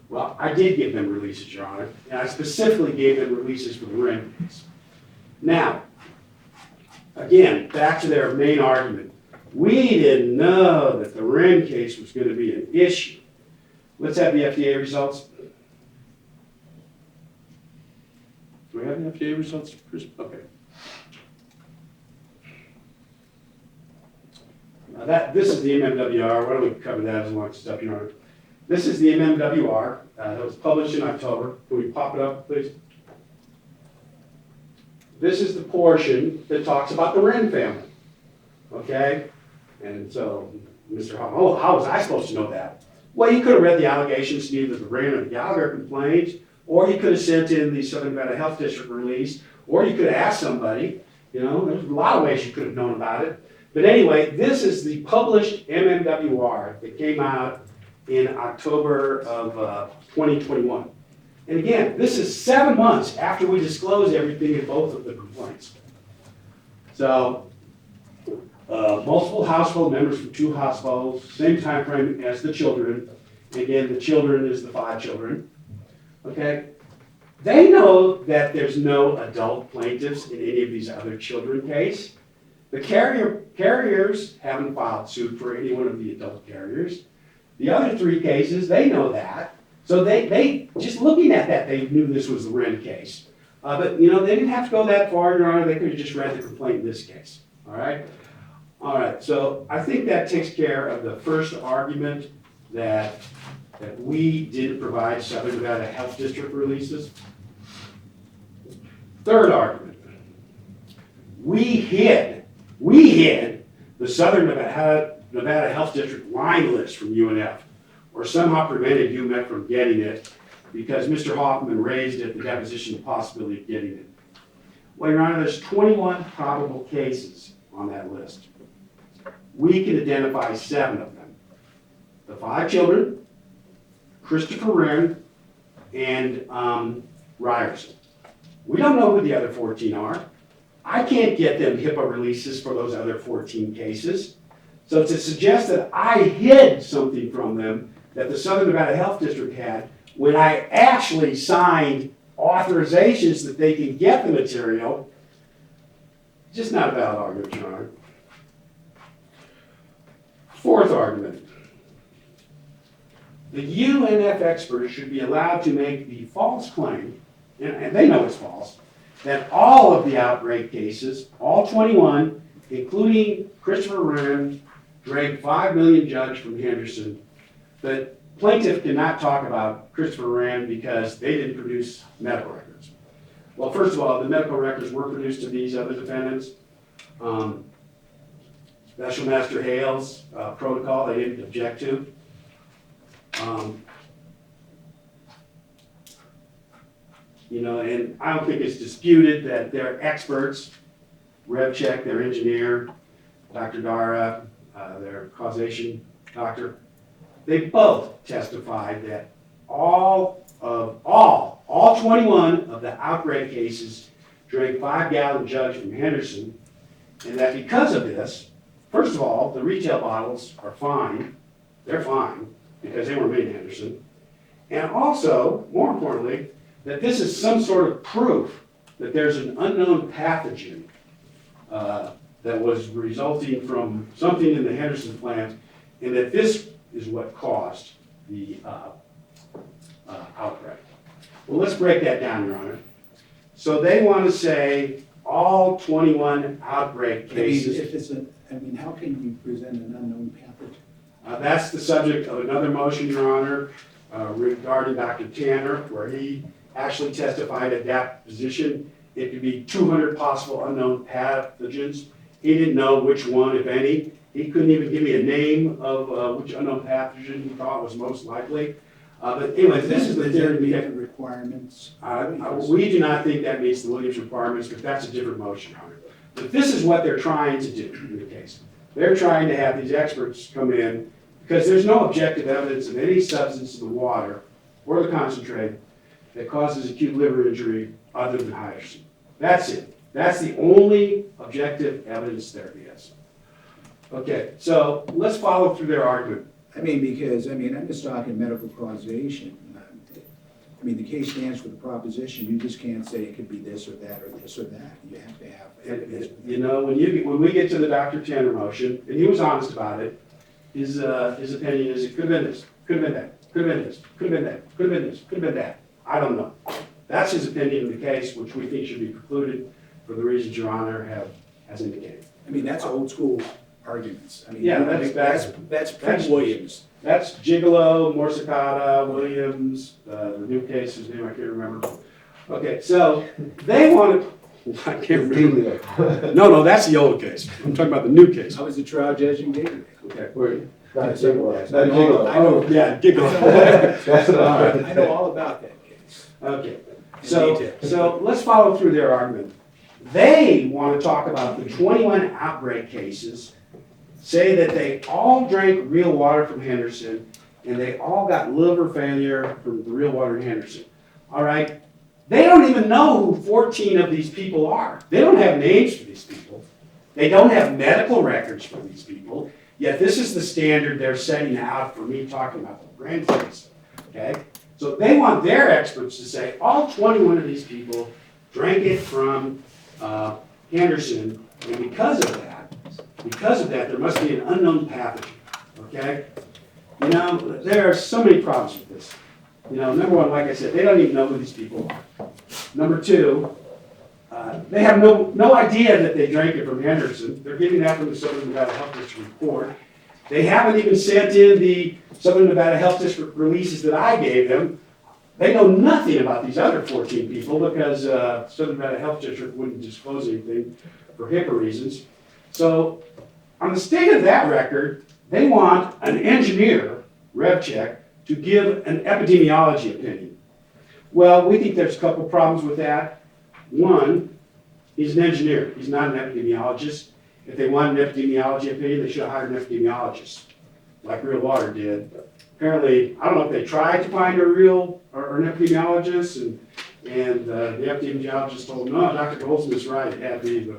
Well, I did give them releases, Your Honor, and I specifically gave them releases for the Orion case. Now, again, back to their main argument. We didn't know that the Orion case was going to be an issue. Let's have the FDA results. Do we have the FDA results? Okay. Now this is the MMWR. Why don't we cover that as long as it's up, Your Honor? This is the MMWR that was published in October. Can we pop it up, please? This is the portion that talks about the Wren family. Okay? And so, Mr. Hoffman, oh, how was I supposed to know that? Well, you could have read the allegations in either the Wren or the Gallagher complaints, or you could have sent in the Southern Nevada Health District release, or you could have asked somebody. You know, there's a lot of ways you could have known about it. But anyway, this is the published MMWR that came out in October of 2021. And again, this is 7 months after we disclosed everything in both of the complaints. So, multiple household members from 2 households, same time frame as the children. Again, the children is the 5 children. Okay? They know that there's no adult plaintiffs in any of these other children cases. The carriers haven't filed suit for any one of the adult carriers. The other 3 cases, they know that. So they just looking at that, they knew this was the Wren case. But you know, they didn't have to go that far, Your Honor. They could have just read the complaint in this case. All right? All right, so I think that takes care of the first argument that we didn't provide Southern Nevada Health District releases. Third argument, we hid the Southern Nevada Health District line list from UNF, or somehow prevented UNF from getting it because Mr. Hoffman raised at the deposition the possibility of getting it. Well, Your Honor, there's 21 probable cases on that list. We can identify 7 of them. The 5 children, Christopher Wren, and Ryerson. We don't know who the other 14 are. I can't get them HIPAA releases for those other 14 cases. So to suggest that I hid something from them that the Southern Nevada Health District had when I actually signed authorizations that they can get the material, just not a valid argument, Your Honor. Fourth argument. The UNF experts should be allowed to make the false claim, and they know it's false, that all of the outbreak cases, all 21, including Christopher Wren, dragged $5 million judge from Henderson. The plaintiff cannot talk about Christopher Wren because they didn't produce medical records. Well, first of all, the medical records were produced to these other defendants. Special Master Hale's protocol they didn't object to. You know, and I don't think it's disputed that their experts, RevCheck, their engineer, Dr. Dara, their causation doctor, they both testified that all 21 of the outbreak cases drank 5-gallon jugs from Henderson, and that because of this, first of all, the retail bottles are fine. They're fine because they were made in Henderson. And also, more importantly, that this is some sort of proof that there's an unknown pathogen that was resulting from something in the Henderson plant, and that this is what caused the outbreak. Well, let's break that down, Your Honor. So they want to say all 21 outbreak cases. If it's how can you present an unknown pathogen? That's the subject of another motion, Your Honor, regarding Dr. Tanner, where he actually testified at that position. It could be 200 possible unknown pathogens. He didn't know which one, if any. He couldn't even give me a name of which unknown pathogen he thought was most likely. But anyway, this is the theory. Different requirements. We do not think that meets the Williams requirements, but that's a different motion, Your Honor. But this is what they're trying to do in the case. They're trying to have these experts come in because there's no objective evidence of any substance in the water or the concentrate that causes acute liver injury other than hydrogen. That's it. That's the only objective evidence there is. Okay, so let's follow through their argument. Because I'm just talking medical causation. The case stands for the proposition, you just can't say it could be this or that or this or that. You have to have evidence. You know, when we get to the Dr. Tanner motion, and he was honest about it, his opinion is it could have been this, could have been that, could have been this, could have been that, could have been this, could have been that. I don't know. That's his opinion in the case, which we think should be precluded for the reasons Your Honor has indicated. That's old school arguments. Yeah, that's pre-Williams. That's Gigolo, Morsicata, Williams, the new case, whose name I can't remember. Okay, so they want to, I can't remember. No, that's the old case. I'm talking about the new case. I was the trial judge in Gallagher. Okay. Not Gigolo. Oh, yeah, Gigolo. That's what I know all about that case. Okay, In so detail. let's follow through their argument. They want to talk about the 21 outbreak cases, say that they all drank real water from Henderson, and they all got liver failure from the real water in Henderson. All right? They don't even know who 14 of these people are. They don't have names for these people. They don't have medical records for these people. Yet this is the standard they're setting out for me talking about the grand case. Okay? So they want their experts to say all 21 of these people drank it from Henderson, and because of that, there must be an unknown pathogen. Okay? There are so many problems with this. Number one, like I said, they don't even know who these people are. Number two, they have no idea that they drank it from Henderson. They're getting that from the Southern Nevada Health District report. They haven't even sent in the Southern Nevada Health District releases that I gave them. They know nothing about these other 14 people because Southern Nevada Health District wouldn't disclose anything for HIPAA reasons. So on the state of that record, they want an engineer, RevCheck, to give an epidemiology opinion. Well, we think there's a couple problems with that. One, he's an engineer. He's not an epidemiologist. If they want an epidemiology opinion, they should have hired an epidemiologist, like Real Water did. Apparently, I don't know if they tried to find a real or an epidemiologist, and the epidemiologist told them, no, Dr. Goldsmith's right, it had to be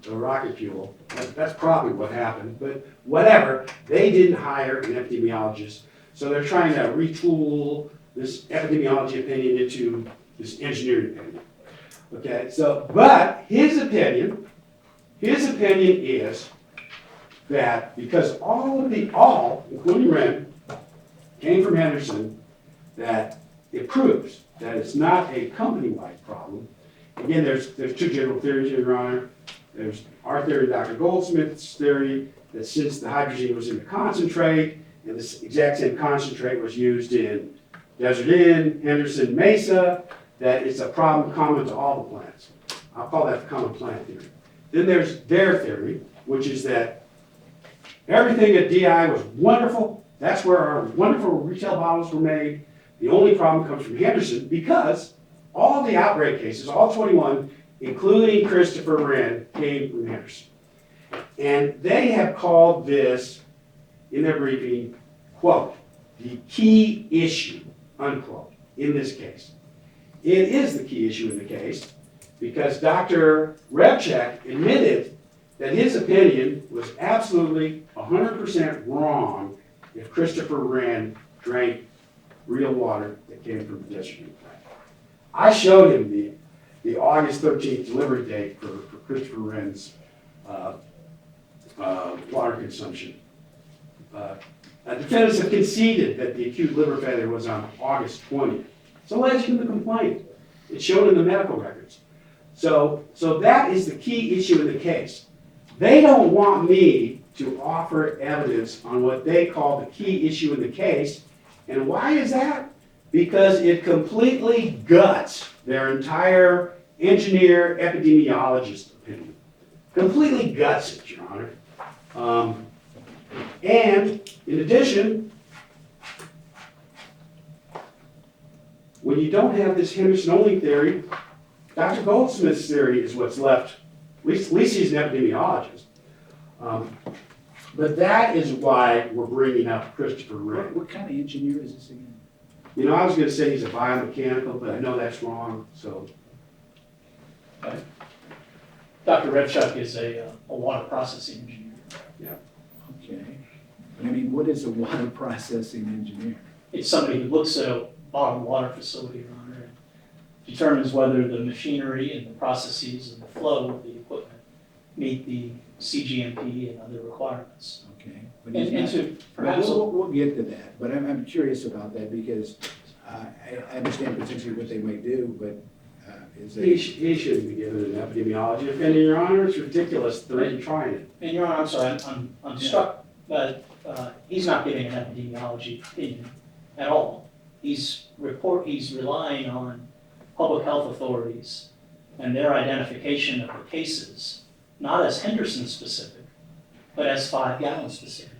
the rocket fuel. That's probably what happened, but whatever, they didn't hire an epidemiologist, so they're trying to retool this epidemiology opinion into this engineering opinion. Okay, so, but his opinion is that because all, including Wren, came from Henderson, that it proves that it's not a company-wide problem. Again, there's two general theories here, Your Honor. There's our theory, Dr. Goldsmith's theory, that since the hydrogen was in the concentrate, and this exact same concentrate was used in Desert Inn, Henderson, Mesa, that it's a problem common to all the plants. I'll call that the common plant theory. Then there's their theory, which is that everything at DI was wonderful. That's where our wonderful retail bottles were made. The only problem comes from Henderson because all the outbreak cases, all 21, including Christopher Wren, came from Henderson. And they have called this, in their briefing, quote, the key issue, unquote, in this case. It is the key issue in the case because Dr. RevCheck admitted that his opinion was absolutely 100% wrong if Christopher Wren drank real water that came from the Desert Inn plant. I showed him the August 13th delivery date for Christopher Wren's water consumption. Defendants have conceded that the acute liver failure was on August 20th. It's alleged in the complaint. It's shown in the medical records. So that is the key issue in the case. They don't want me to offer evidence on what they call the key issue in the case. And why is that? Because it completely guts their entire engineer epidemiologist opinion. Completely guts it, Your Honor. And in addition, when you don't have this Henderson-only theory, Dr. Goldsmith's theory is what's left. At least he's an epidemiologist. But that is why we're bringing up Christopher Wren. What kind of engineer is this again? You know, I was going to say he's a biomechanical, but I know that's wrong, so. Dr. Revchuk is a water processing engineer. Okay. But I mean, what is a water processing engineer? It's somebody who looks at a bottled water facility, Your Honor, and determines whether the machinery and the processes and the flow of the equipment meet the CGMP and other requirements. Okay. But And he's not- to perhaps, we'll get to that, but I'm curious about that because I understand potentially what they might do, but is He it? shouldn't be given an epidemiology opinion, Your Honor. It's ridiculous. They're even trying it. and Your Honor, I'm sorry, I'm struck, but he's not giving an epidemiology opinion at all. He's relying on public health authorities and their identification of the cases, not as Henderson specific, but as 5-gallon specific.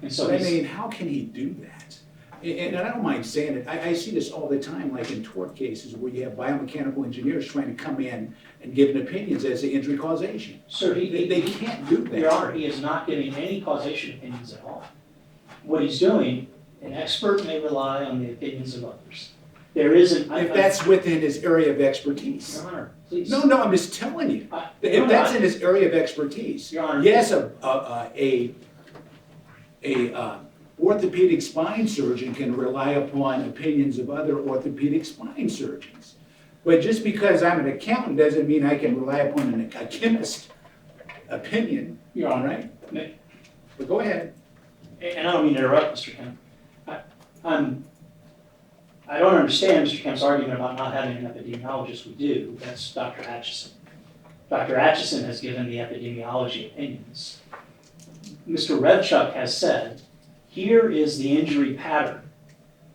And so But I he's, mean, how can he do that? And I don't mind saying it, I see this all the time, like in tort cases where you have biomechanical engineers trying to come in and give an opinions as to injury causation. sir, They can't do that. Your Honor, he is not giving any causation opinions at all. What he's doing, an expert may rely on the opinions of others. There isn't. If that's within his area of expertise. Your Honor, please. No, I'm just telling you. Your If Honor, that's in his area of expertise. Your Honor. Yes, a orthopedic spine surgeon can rely upon opinions of other orthopedic spine surgeons. But just because I'm an accountant doesn't mean I can rely upon a chemist opinion. Your Honor, Right? But go ahead. and I don't mean to interrupt, Mr. Kemp. I don't understand Mr. Kemp's argument about not having an epidemiologist. We do. That's Dr. Atchison. Dr. Atchison has given the epidemiology opinions. Mr. Revchuk has said, here is the injury pattern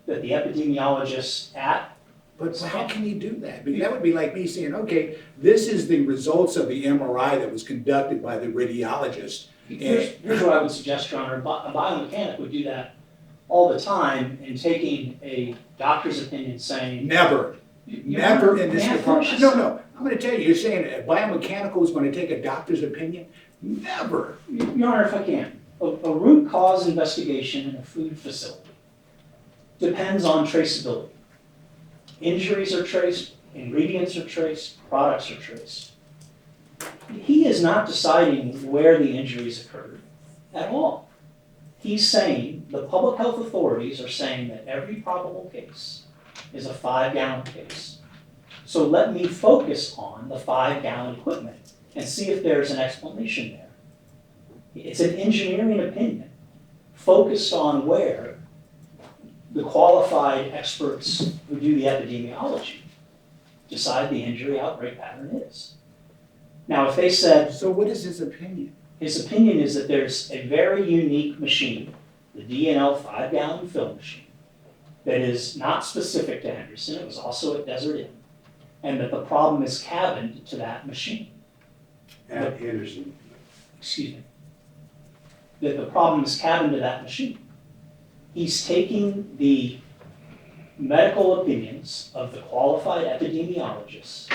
that the epidemiologists at. But how can he do that? Because that would be like me saying, okay, this is the results of the MRI that was conducted by the radiologist. Here's what I would suggest, Your Honor. A biomechanic would do that all the time in taking a doctor's opinion saying. Never in this department. No. No, I'm gonna tell you, you're saying a biomechanical is gonna take a doctor's opinion? Never. Your Honor, if I can, a root cause investigation in a food facility depends on traceability. Injuries are traced, ingredients are traced, products are traced. He is not deciding where the injuries occurred at all. He's saying, the public health authorities are saying that every probable case is a 5-gallon case. So let me focus on the 5-gallon equipment and see if there's an explanation there. It's an engineering opinion focused on where the qualified experts who do the epidemiology decide the injury outbreak pattern is. Now, if they said, So what is his opinion? his opinion is that there's a very unique machine, the D&L 5-gallon fill machine, that is not specific to Henderson, it was also at Desert Inn, and that the problem is cabined to that machine. At Henderson. Excuse me. That the problem is cabined to that machine. He's taking the medical opinions of the qualified epidemiologists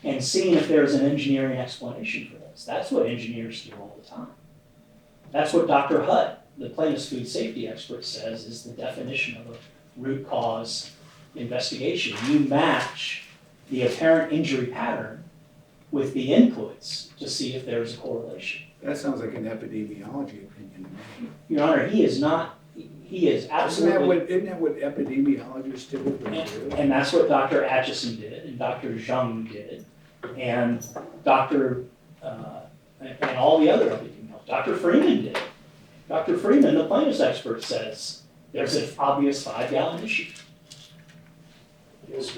and seeing if there's an engineering explanation for this. That's what engineers do all the time. That's what Dr. Hutt, the plaintiff's food safety expert, says is the definition of a root cause investigation. You match the apparent injury pattern with the inputs to see if there's a correlation. That sounds like an epidemiology opinion to me. Your Honor, he is absolutely. Isn't that what epidemiologists typically do? And that's what Dr. Atchison did, and Dr. Zhang did, and Dr. And all the other epidemiologists. Dr. Freeman did. Dr. Freeman, the plaintiff's expert, says there's an obvious 5-gallon issue.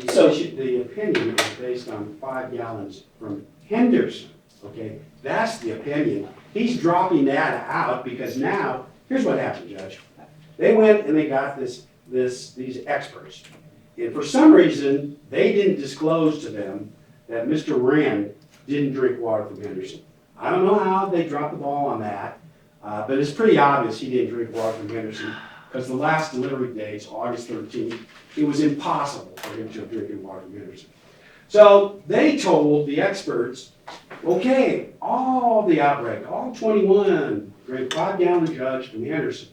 So- The opinion is based on 5 gallons from Henderson, okay? That's the opinion. He's dropping that out because now, here's what happened, Judge. They went and they got these experts. And for some reason, they didn't disclose to them that Mr. Rand didn't drink water from Henderson. I don't know how they dropped the ball on that, but it's pretty obvious he didn't drink water from Henderson because the last delivery date's August 13th. It was impossible for him to have drinking water from Henderson. So they told the experts, okay, all the outbreak, all 21 drank 5 gallons, Judge, from Henderson.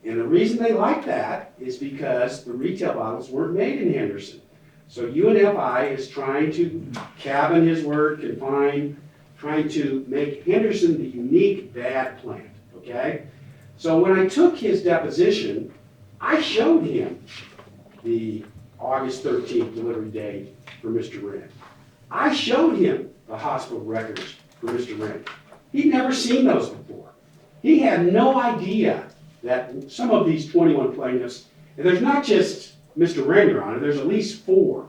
And the reason they liked that is because the retail bottles weren't made in Henderson. So UNFI is trying to cabin his word, confine, trying to make Henderson the unique bad plant, okay? So when I took his deposition, I showed him the August 13th delivery date for Mr. Rand. I showed him the hospital records for Mr. Rand. He'd never seen those before. He had no idea that some of these 21 plaintiffs, and there's not just Mr. Rand, Your Honor, there's at least 4.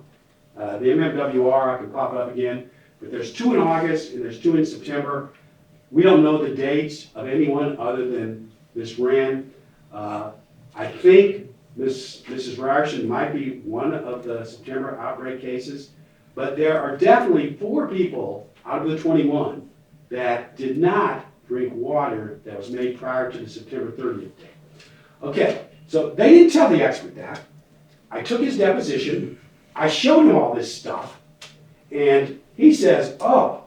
The MMWR, I can pop it up again, but there's 2 in August and there's 2 in September. We don't know the dates of anyone other than Ms. Rand. I think Mrs. Ryerson might be one of the September outbreak cases, but there are definitely 4 people out of the 21 that did not drink water that was made prior to the September 30th date. Okay, so they didn't tell the expert that. I took his deposition, I showed him all this stuff, and he says, oh,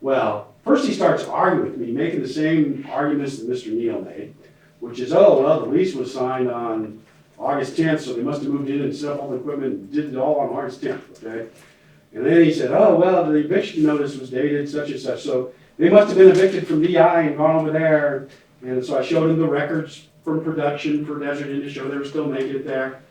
well, first he starts arguing with me, making the same arguments that Mr. Neal made, which is, oh, well, the lease was signed on August 10th, so they must have moved in and set up all the equipment and did it all on August 10th, okay? And then he said, oh, well, the eviction notice was dated such and such, so they must have been evicted from DI and gone over there. And so I showed him the records from production for Desert Inn to show they were still making it there.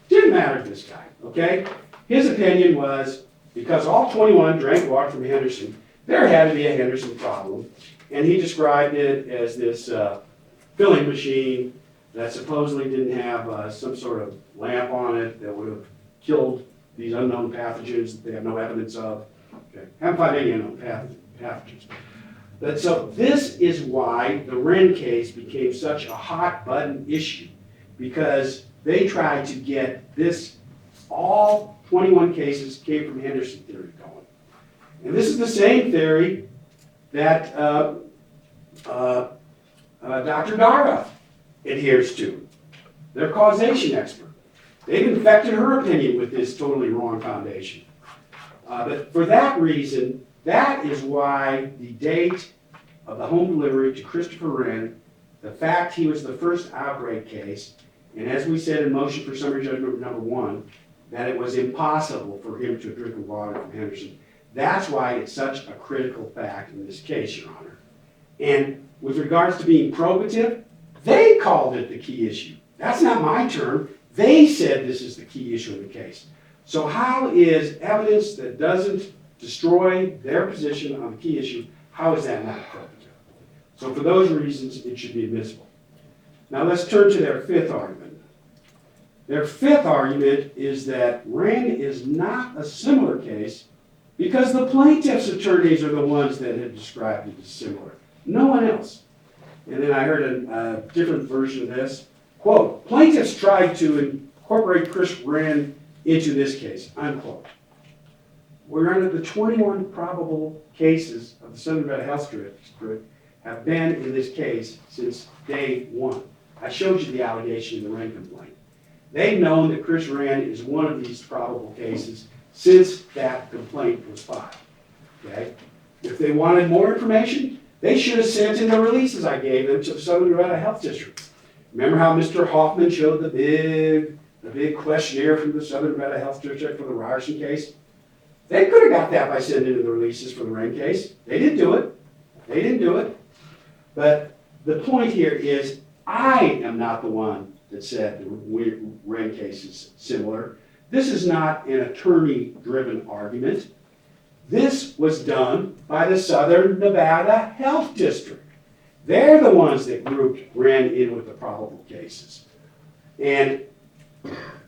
Didn't matter to this guy, okay? His opinion was, because all 21 drank water from Henderson, there had to be a Henderson problem. And he described it as this filling machine that supposedly didn't have some sort of lamp on it that would have killed these unknown pathogens that they have no evidence of. Okay, haven't found any unknown pathogens. But so this is why the Wren case became such a hot button issue, because they tried to get this, all 21 cases came from Henderson theory going. And this is the same theory that Dr. Dara adheres to, their causation expert. They've infected her opinion with this totally wrong foundation. But for that reason, that is why the date of the home delivery to Christopher Wren, the fact he was the first outbreak case, and as we said in motion for summary judgment number 1, that it was impossible for him to drink water from Henderson. That's why it's such a critical fact in this case, Your Honor. And with regards to being probative, they called it the key issue. That's not my term. They said this is the key issue in the case. So how is evidence that doesn't destroy their position on the key issue, how is that not probative? So for those reasons, it should be admissible. Now let's turn to their 5th argument. Their 5th argument is that Wren is not a similar case because the plaintiff's attorneys are the ones that have described it as similar. No one else. And then I heard a different version of this. Quote, plaintiffs tried to incorporate Chris Wren into this case, unquote. We're under the 21 probable cases of the Southern Nevada Health District have been in this case since day 1. I showed you the allegation in the Wren complaint. They've known that Chris Wren is one of these probable cases since that complaint was filed, okay? If they wanted more information, they should have sent in the releases I gave them to the Southern Nevada Health District. Remember how Mr. Hoffman showed the big questionnaire from the Southern Nevada Health District for the Ryerson case? They could have got that by sending in the releases for the Wren case. They didn't do it. They didn't do it. But the point here is I am not the one that said the Wren case is similar. This is not an attorney-driven argument. This was done by the Southern Nevada Health District. They're the ones that grouped Wren in with the probable cases. And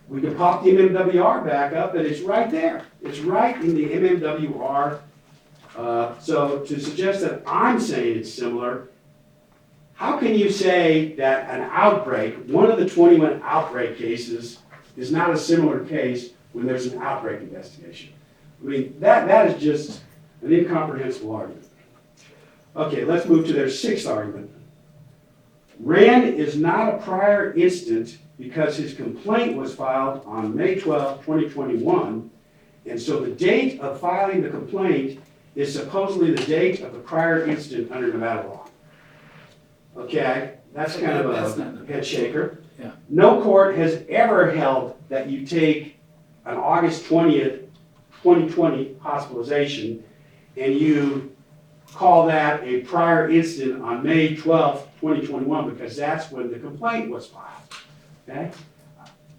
we can pop the MMWR back up, and it's right there. It's right in the MMWR. So to suggest that I'm saying it's similar, how can you say that an outbreak, one of the 21 outbreak cases, is not a similar case when there's an outbreak investigation? I mean, that is just an incomprehensible argument. Okay, let's move to their sixth argument. Wren is not a prior incident because his complaint was filed on May 12, 2021, and so the date of filing the complaint is supposedly the date of the prior incident under Nevada law. Okay, that's kind of a head shaker. Yeah. No court has ever held that you take an August 20th, 2020 hospitalization and you call that a prior incident on May 12th, 2021, because that's when the complaint was filed. Okay?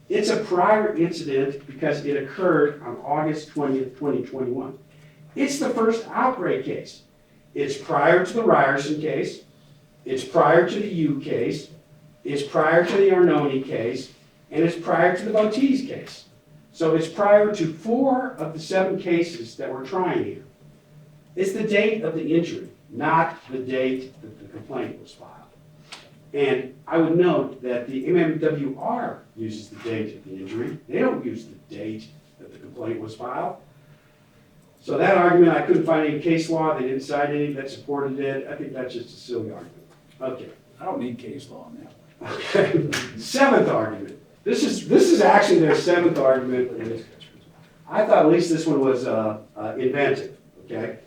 It's a prior incident because it occurred on August 20th, 2021. It's the first outbreak case. It's prior to the Ryerson case. It's prior to the U case. It's prior to the Arnone case. And it's prior to the Bottiz case. So it's prior to 4 of the 7 cases that we're trying here. It's the date of the injury, not the date that the complaint was filed. And I would note that the MMWR uses the date of the injury. They don't use the date that the complaint was filed. So that argument, I couldn't find any case law. They didn't cite any that supported it. I think that's just a silly argument. Okay. I don't need case law on that one. Okay. Seventh argument. This is actually their 7th argument. And I thought at least this one was inventive. Okay.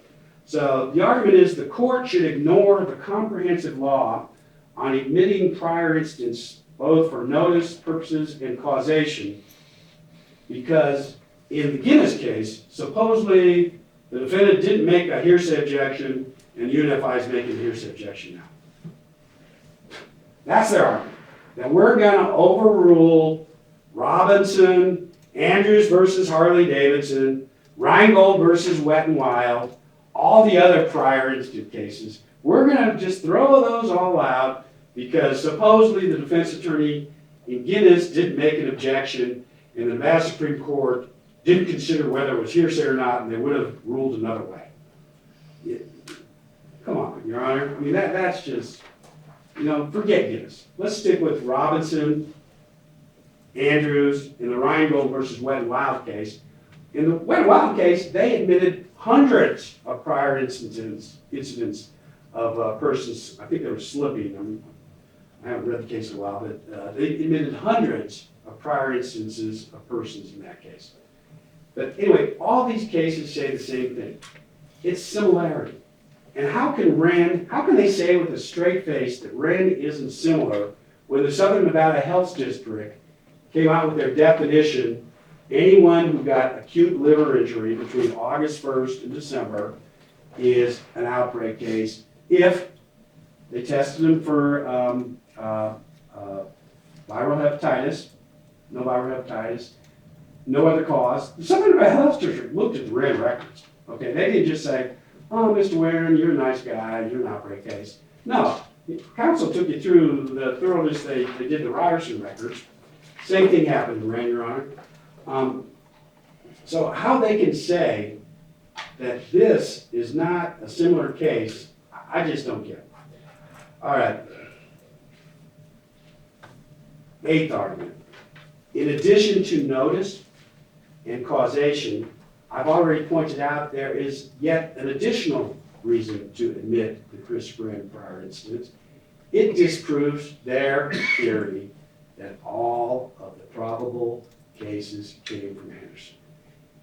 So the argument is the court should ignore the comprehensive law on admitting prior incidents, both for notice purposes and causation, because in the Guinness case, supposedly the defendant didn't make a hearsay objection, and UNFI is making a hearsay objection now. That's their argument, that we're going to overrule Robinson, Andrews versus Harley-Davidson, Rheingold versus Wet and Wild, all the other prior incident cases. We're going to just throw those all out because supposedly the defense attorney in Guinness didn't make an objection, and the Nevada Supreme Court didn't consider whether it was hearsay or not, and they would have ruled another way. Yeah. Come on, Your Honor. I mean, that's just, forget Guinness. Let's stick with Robinson, Andrews, and the Rheingold versus Wet and Wild case. In the Wet and Wild case, they admitted hundreds of prior incidents of persons. I think they were slipping. I haven't read the case in a while, but they admitted hundreds of prior instances of persons in that case. But anyway, all these cases say the same thing. It's similarity. And how can they say with a straight face that Wren isn't similar when the Southern Nevada Health District came out with their definition, anyone who got acute liver injury between August 1st and December is an outbreak case if they tested them for viral hepatitis, no viral hepatitis, no other cause. The Southern Nevada Health District looked at the Wren records. Okay, they didn't just say, "Oh, Mr. Wren, you're a nice guy, you're an outbreak case." No, counsel took you through the thoroughness they did the Ryerson records. Same thing happened in Wren, Your Honor. So how they can say that this is not a similar case, I just don't get it. All right. 8th argument. In addition to notice and causation, I've already pointed out there is yet an additional reason to admit the Christopher Wren prior incidents. It disproves their theory that all of the probable cases came from Anderson.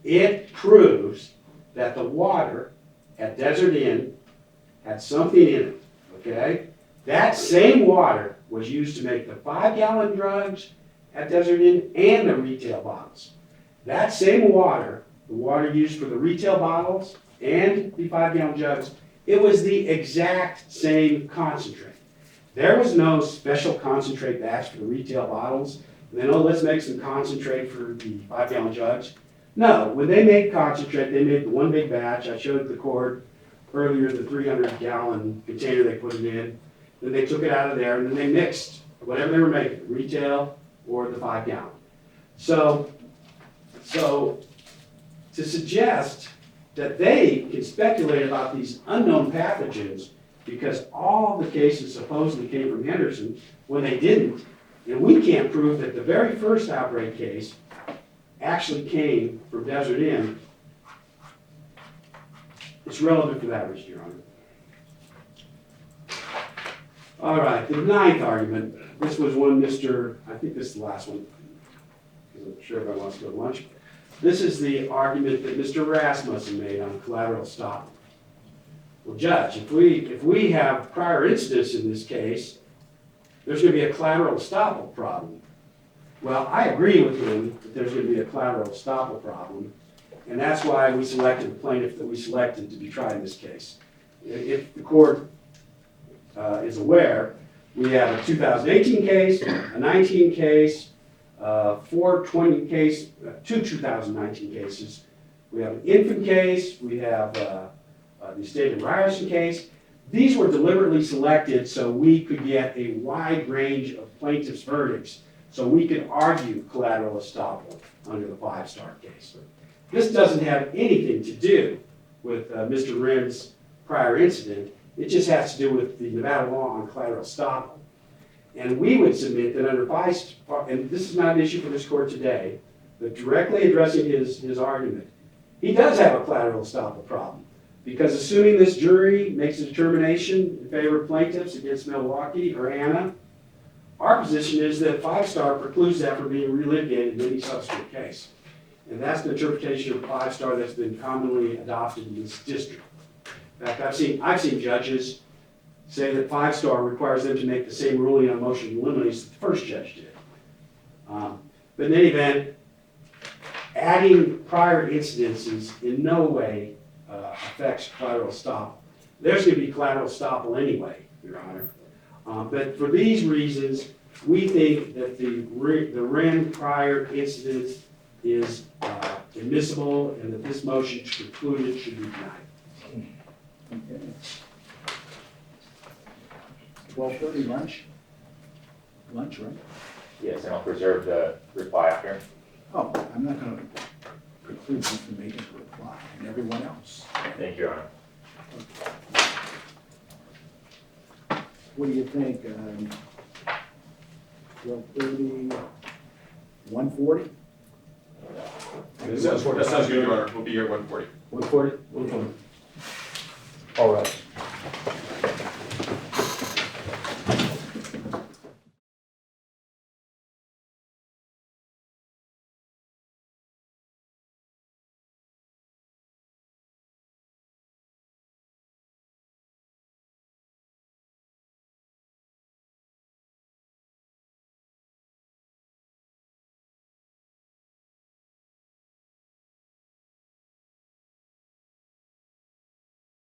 It proves that the water at Desert Inn had something in it, okay? That same water was used to make the 5-gallon drugs at Desert Inn and the retail bottles. That same water, the water used for the retail bottles and the 5-gallon jugs, it was the exact same concentrate. There was no special concentrate batch for the retail bottles. And then, let's make some concentrate for the 5-gallon jugs. No, when they made concentrate, they made the one big batch. I showed the court earlier the 300-gallon container they put it in. then they took it out of there, and then they mixed whatever they were making, retail or the 5 gallon. So to suggest that they can speculate about these unknown pathogens because all the cases supposedly came from Henderson when they didn't, and we can't prove that the very first outbreak case actually came from Desert Inn, it's relevant for that reason, Your Honor. All right, the 9th argument. This was one I think this is the last one, because I'm sure everybody wants to go to lunch. This is the argument that Mr. Rasmussen made on collateral estoppel. Well, Judge, if we have prior incidents in this case, there's going to be a collateral estoppel problem. Well, I agree with him that there's going to be a collateral estoppel problem, and that's why we selected the plaintiff that we selected to be tried in this case. If the court is aware, we have a 2018 case, a 19 case, 420 case, 2 2019 cases. We have an infant case, we have the estate of Ryerson case. These were deliberately selected so we could get a wide range of plaintiffs' verdicts, so we could argue collateral estoppel under the 5-star case. This doesn't have anything to do with Mr. Rim's prior incident. It just has to do with the Nevada law on collateral estoppel. And we would submit that under 5-star, and this is not an issue for this court today, but directly addressing his argument, he does have a collateral estoppel problem. Because assuming this jury makes a determination in favor of plaintiffs against Milwaukee or Hanna, our position is that 5-star precludes that from being relitigated in any subsequent case. And that's the interpretation of 5-star that's been commonly adopted in this district. In fact, I've seen judges say that 5-star requires them to make the same ruling on motion to eliminate as the first judge did. But in any event, adding prior incidences in no way affects collateral estoppel. There's going to be collateral estoppel anyway, Your Honor. But for these reasons, we think that the Rim prior incident is admissible and that this motion concluded should be denied. Okay. 12:30 lunch? Lunch, right? Yes, and I'll preserve the reply after. Oh, I'm not going to preclude you from making a reply, and everyone else. Thank you, Your Honor. What do you think? 12:30, 1:40? That sounds good, Your Honor. We'll be here at 1:40. 140? 140. All right.